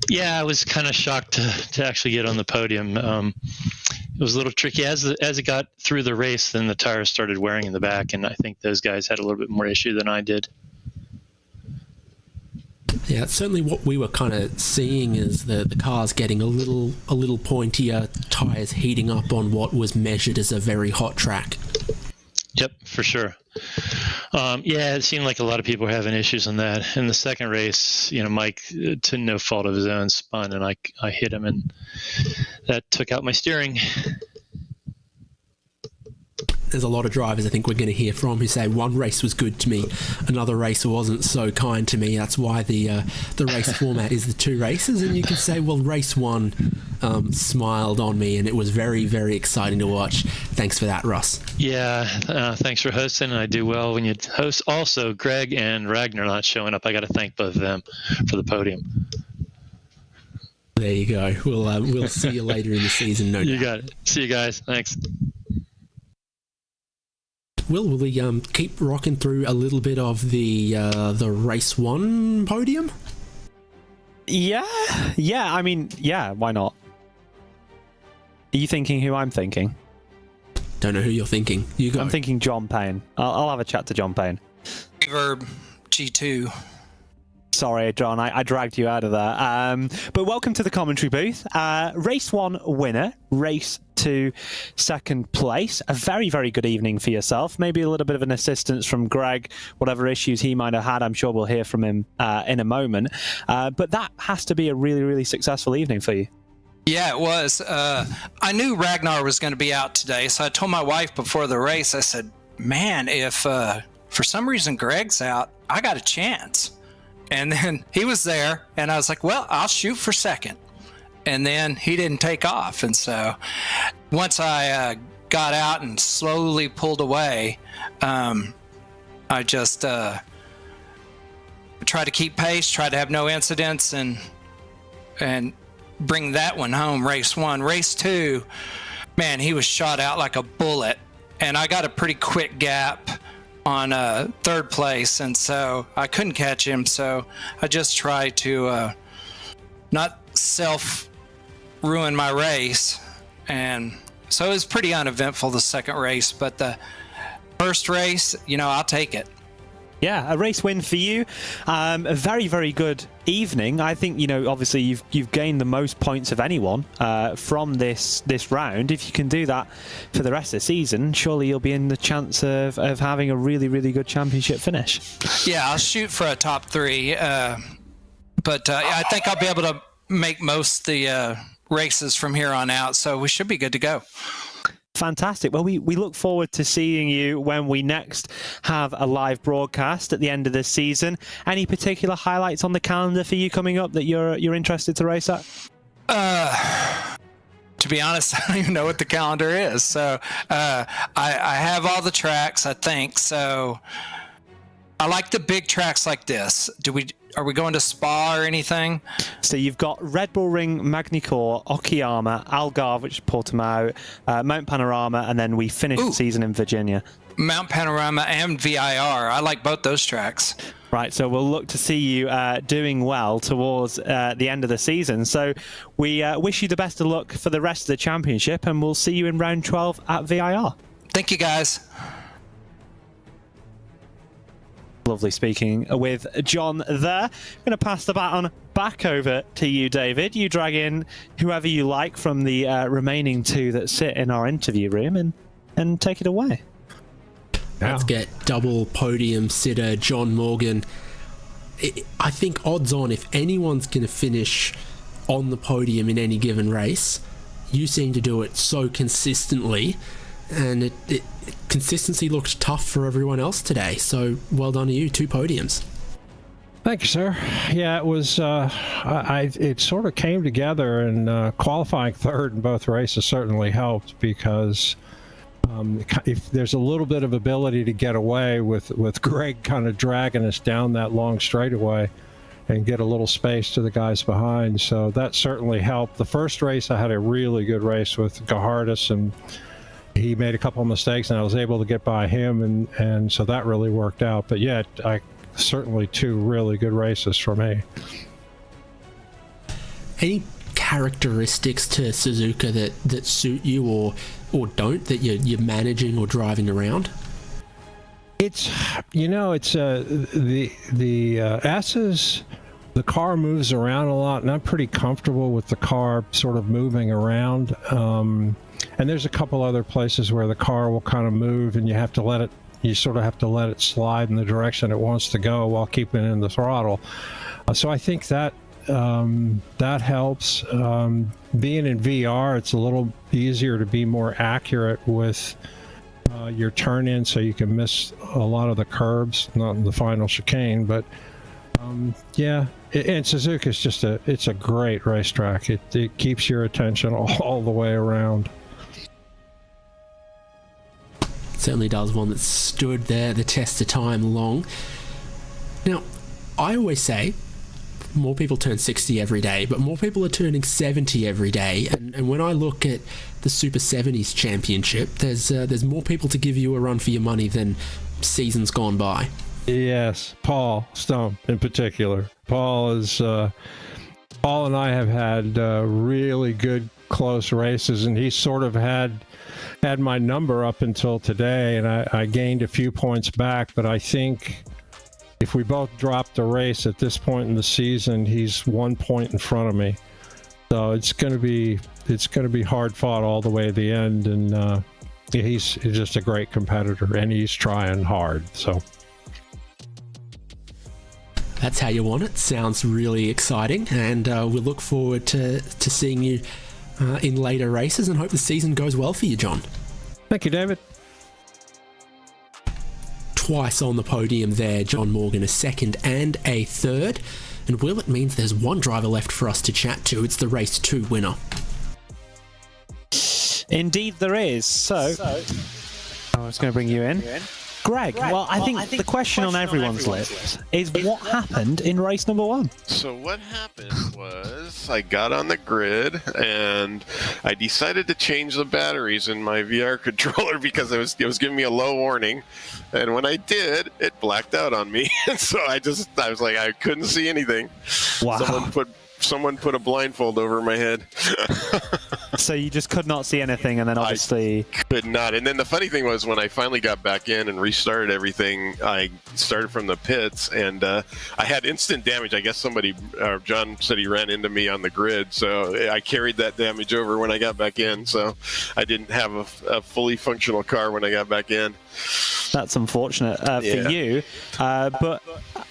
Yeah, I was kind of shocked to actually get on the podium. It was a little tricky. As it got through the race, then the tires started wearing in the back, and I think those guys had a little bit more issue than I did. Yeah, certainly what we were kind of seeing is the cars getting a little pointier, tires heating up on what was measured as a very hot track. Yep, for sure. Yeah, it seemed like a lot of people were having issues on that. In the second race, Mike, to no fault of his own, spun, and I hit him, and that took out my steering. There's a lot of drivers I think we're going to hear from who say one race was good to me, another race wasn't so kind to me. That's why the race format is the 2 races, and you can say, well, race 1 smiled on me and it was very, very exciting to watch. Thanks for that, Russ. Yeah, thanks for hosting, and I do well when you host. Also, Greg and Ragnar not showing up. I got to thank both of them for the podium. There you go. We'll see you later in the season, no doubt. You got it. See you guys. Thanks. Will we keep rocking through a little bit of the race 1 podium? Yeah. I mean, yeah. Why not? Are you thinking who I'm thinking? Don't know who you're thinking. You go. I'm thinking John Payne. I'll have a chat to John Payne. Reverb G2. Sorry, John, I dragged you out of there. But welcome to the commentary booth. Race 1 winner, race 2 second place. A very, very good evening for yourself. Maybe a little bit of an assistance from Greg, whatever issues he might have had. I'm sure we'll hear from him in a moment. But that has to be a really, really successful evening for you. Yeah, it was. I knew Ragnar was going to be out today, so I told my wife before the race, I said, man, if for some reason Greg's out, I got a chance. And then he was there, and I was like, well, I'll shoot for second. And then he didn't take off. And so once I got out and slowly pulled away, I just tried to keep pace, tried to have no incidents, and bring that one home, race 1. Race 2, man, he was shot out like a bullet. And I got a pretty quick gap on third place, and so I couldn't catch him, so I just tried to not self-ruin my race, and so it was pretty uneventful, the second race, but the first race, I'll take it. Yeah, a race win for you. A very, very good evening. I think, obviously you've gained the most points of anyone from this round. If you can do that for the rest of the season, surely you'll be in the chance of having a really, really good championship finish. Yeah, I'll shoot for a top 3. But I think I'll be able to make most of the races from here on out, so we should be good to go. Fantastic. Well, we look forward to seeing you when we next have a live broadcast at the end of this season. Any particular highlights on the calendar for you coming up that you're interested to race at? To be honest, I don't even know what the calendar is. So I have all the tracks, I think. So I like the big tracks like this. Are we going to Spa or anything? So you've got Red Bull Ring, Magny-Cours, Okayama, Algarve, which is Portimao, Mount Panorama, and then we finish the season in Virginia. Mount Panorama and VIR. I like both those tracks. Right, so we'll look to see you doing well towards the end of the season. So we wish you the best of luck for the rest of the championship, and we'll see you in round 12 at VIR. Thank you, guys. Lovely speaking with John there. I'm going to pass the baton back over to you, David. You drag in whoever you like from the remaining 2 that sit in our interview room and take it away. Let's get double podium sitter John Morgan. I think odds on, if anyone's going to finish on the podium in any given race, you seem to do it so consistently, and consistency looked tough for everyone else today. So well done to you, 2 podiums. Thank you, sir. Yeah, it was. It sort of came together, and qualifying 3rd in both races certainly helped, because if there's a little bit of ability to get away with Greg kind of dragging us down that long straightaway and get a little space to the guys behind, so that certainly helped. The first race, I had a really good race with Gahardis, and he made a couple of mistakes, and I was able to get by him, and so that really worked out. But yeah, certainly 2 really good races for me. Any characteristics to Suzuka that suit you or don't, that you're managing or driving around? It's the S's. The car moves around a lot, and I'm pretty comfortable with the car sort of moving around. And there's a couple other places where the car will kind of move, and you sort of have to let it slide in the direction it wants to go while keeping it in the throttle. So I think that helps. Being in VR, it's a little easier to be more accurate with your turn in, so you can miss a lot of the curbs, not in the final chicane, but and Suzuka's it's a great racetrack. It keeps your attention all the way around. Certainly does, one that stood there the test of time long. Now, I always say more people turn 60 every day, but more people are turning 70 every day. And when I look at the Super 70s Championship, there's more people to give you a run for your money than seasons gone by. Yes, Paul Stump in particular. Paul and I have had really good close races, and he sort of had my number up until today, and I gained a few points back, but I think if we both dropped a race at this point in the season, he's 1 point in front of me. So it's going to be hard fought all the way to the end, and he's just a great competitor, and he's trying hard. So that's how you want it. Sounds really exciting, and we look forward to seeing you in later races, and hope the season goes well for you, John. Thank you, David. Twice on the podium there, John Morgan, a 2nd and a 3rd. And Will, it means there's one driver left for us to chat to. It's the race 2 winner. Indeed there is. So I was going to bring you in. Greg, well, I think the question on everyone's lips is what happened in race number 1? So what happened was I got on the grid and I decided to change the batteries in my VR controller because it was giving me a low warning. And when I did, it blacked out on me. So I was like, I couldn't see anything. Wow. Someone put a blindfold over my head. So you just could not see anything, and then obviously... I could not. And then the funny thing was, when I finally got back in and restarted everything, I started from the pits, and I had instant damage. I guess John said he ran into me on the grid, so I carried that damage over when I got back in. So I didn't have a fully functional car when I got back in. That's unfortunate for you. But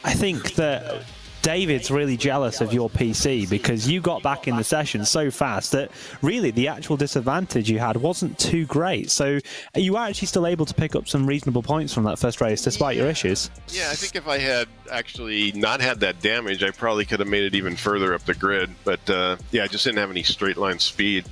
I think that David's really jealous of your PC, because you got back in the session so fast that really the actual disadvantage you had wasn't too great. So you were actually still able to pick up some reasonable points from that first race despite your issues. Yeah, I think if I had actually not had that damage, I probably could have made it even further up the grid. But I just didn't have any straight line speed.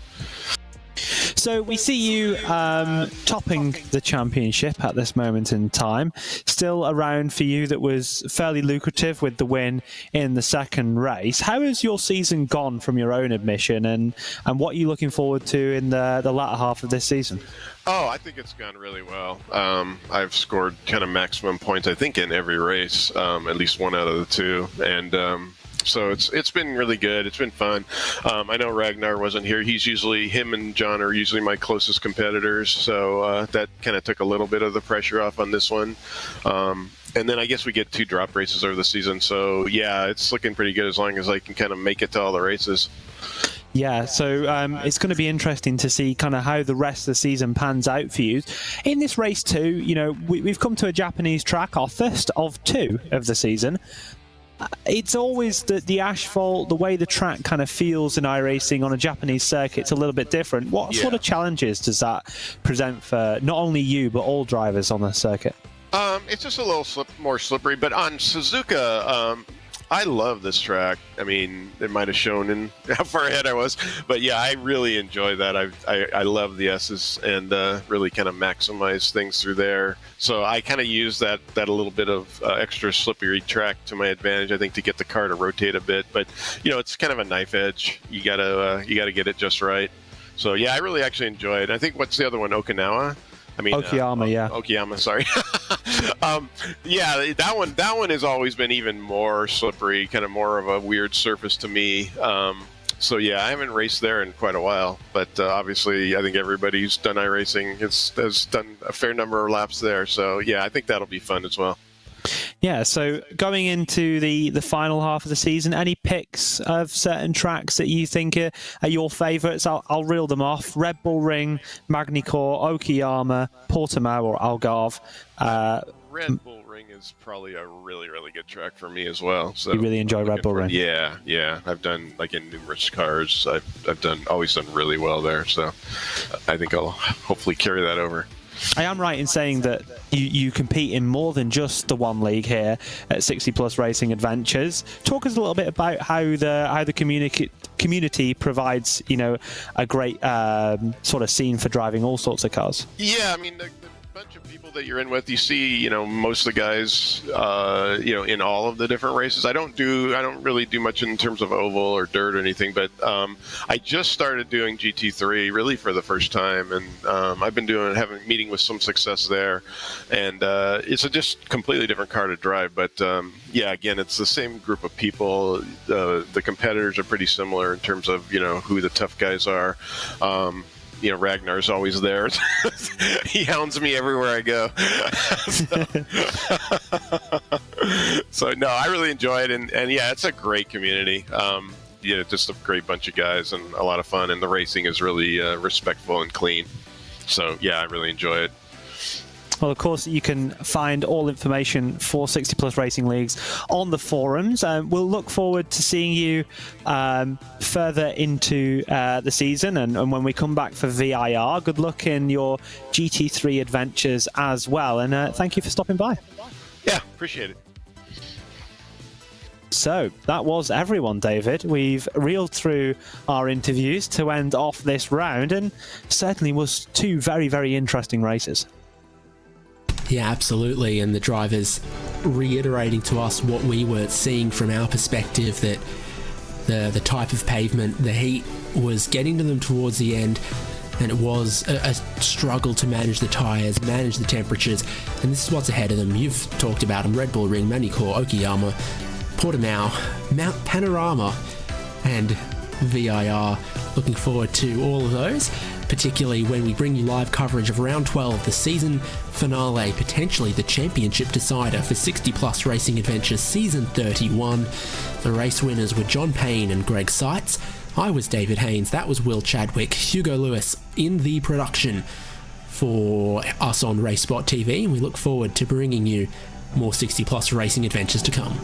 So we see you topping the championship at this moment in time. Still a round for you that was fairly lucrative with the win in the second race. How has your season gone from your own admission, and what are you looking forward to in the latter half of this season? Oh, I think it's gone really well. I've scored kind of maximum points, I think, in every race, at least one out of the two. And so it's been really good. It's been fun. I know Ragnar wasn't here. Him and John are usually my closest competitors, so that kind of took a little bit of the pressure off on this one. And then I guess we get 2 drop races over the season, so yeah, it's looking pretty good as long as I can kind of make it to all the races. Yeah, so it's going to be interesting to see kind of how the rest of the season pans out for you. In this race too, you know, we've come to a Japanese track, our first of 2 of the season. It's always the asphalt, the way the track kind of feels in iRacing on a Japanese circuit, it's a little bit different. What sort of challenges does that present for not only you, but all drivers on the circuit? It's just a little more slippery, but on Suzuka, I love this track. I mean, it might have shown in how far ahead I was, but yeah, I really enjoy that. I love the S's and really kind of maximize things through there. So I kind of use that a little bit of extra slippery track to my advantage, I think, to get the car to rotate a bit. But you know, it's kind of a knife edge. You gotta get it just right. So yeah, I really actually enjoy it. I think, what's the other one? Okinawa. Okayama, sorry. That one has always been even more slippery, kind of more of a weird surface to me. So yeah, I haven't raced there in quite a while, but obviously I think everybody who's done iRacing has done a fair number of laps there. So yeah, I think that'll be fun as well. Yeah, so going into the final half of the season, any picks of certain tracks that you think are your favourites? I'll reel them off. Red Bull Ring, Magny-Cours, Okayama, Portimao or Algarve. Red Bull Ring is probably a really, really good track for me as well. So you really enjoy Red Bull Ring? Yeah. I've done, like, in numerous cars. I've always done really well there. So I think I'll hopefully carry that over. I am right in saying that you compete in more than just the one league here at 60 Plus Racing Adventures. Talk us a little bit about how the community provides, you know, a great sort of scene for driving all sorts of cars. Yeah, I mean, the bunch of people that you're in with, you see, you know, most of the guys, you know, in all of the different races. I don't really do much in terms of oval or dirt or anything, but I just started doing GT3 really for the first time, and I've been meeting with some success there, and it's a just completely different car to drive, but yeah, again, it's the same group of people. The competitors are pretty similar in terms of, you know, who the tough guys are. You know, Ragnar's always there. He hounds me everywhere I go. So no, I really enjoy it, and yeah, it's a great community. You know, just a great bunch of guys and a lot of fun, and the racing is really respectful and clean. So yeah, I really enjoy it. Well, of course, you can find all information for 60 Plus Racing Leagues on the forums. We'll look forward to seeing you further into the season, and when we come back for VIR, good luck in your GT3 adventures as well. And thank you for stopping by. Yeah, appreciate it. So that was everyone, David. We've reeled through our interviews to end off this round, and certainly was 2 very, very interesting races. Yeah, absolutely. And the drivers reiterating to us what we were seeing from our perspective, that the type of pavement, the heat was getting to them towards the end, and it was a struggle to manage the tyres, manage the temperatures, and this is what's ahead of them. You've talked about them: Red Bull Ring, Magny-Cours, Okayama, Portimao, Mount Panorama, and VIR. Looking forward to all of those, particularly when we bring you live coverage of round 12, the season finale, potentially the championship decider for 60 Plus Racing Adventures Season 31. The race winners were John Payne and Greg Seitz. I was David Haynes, that was Will Chadwick, Hugo Lewis in the production for us on RaceSpotTV, and we look forward to bringing you more 60 Plus Racing Adventures to come.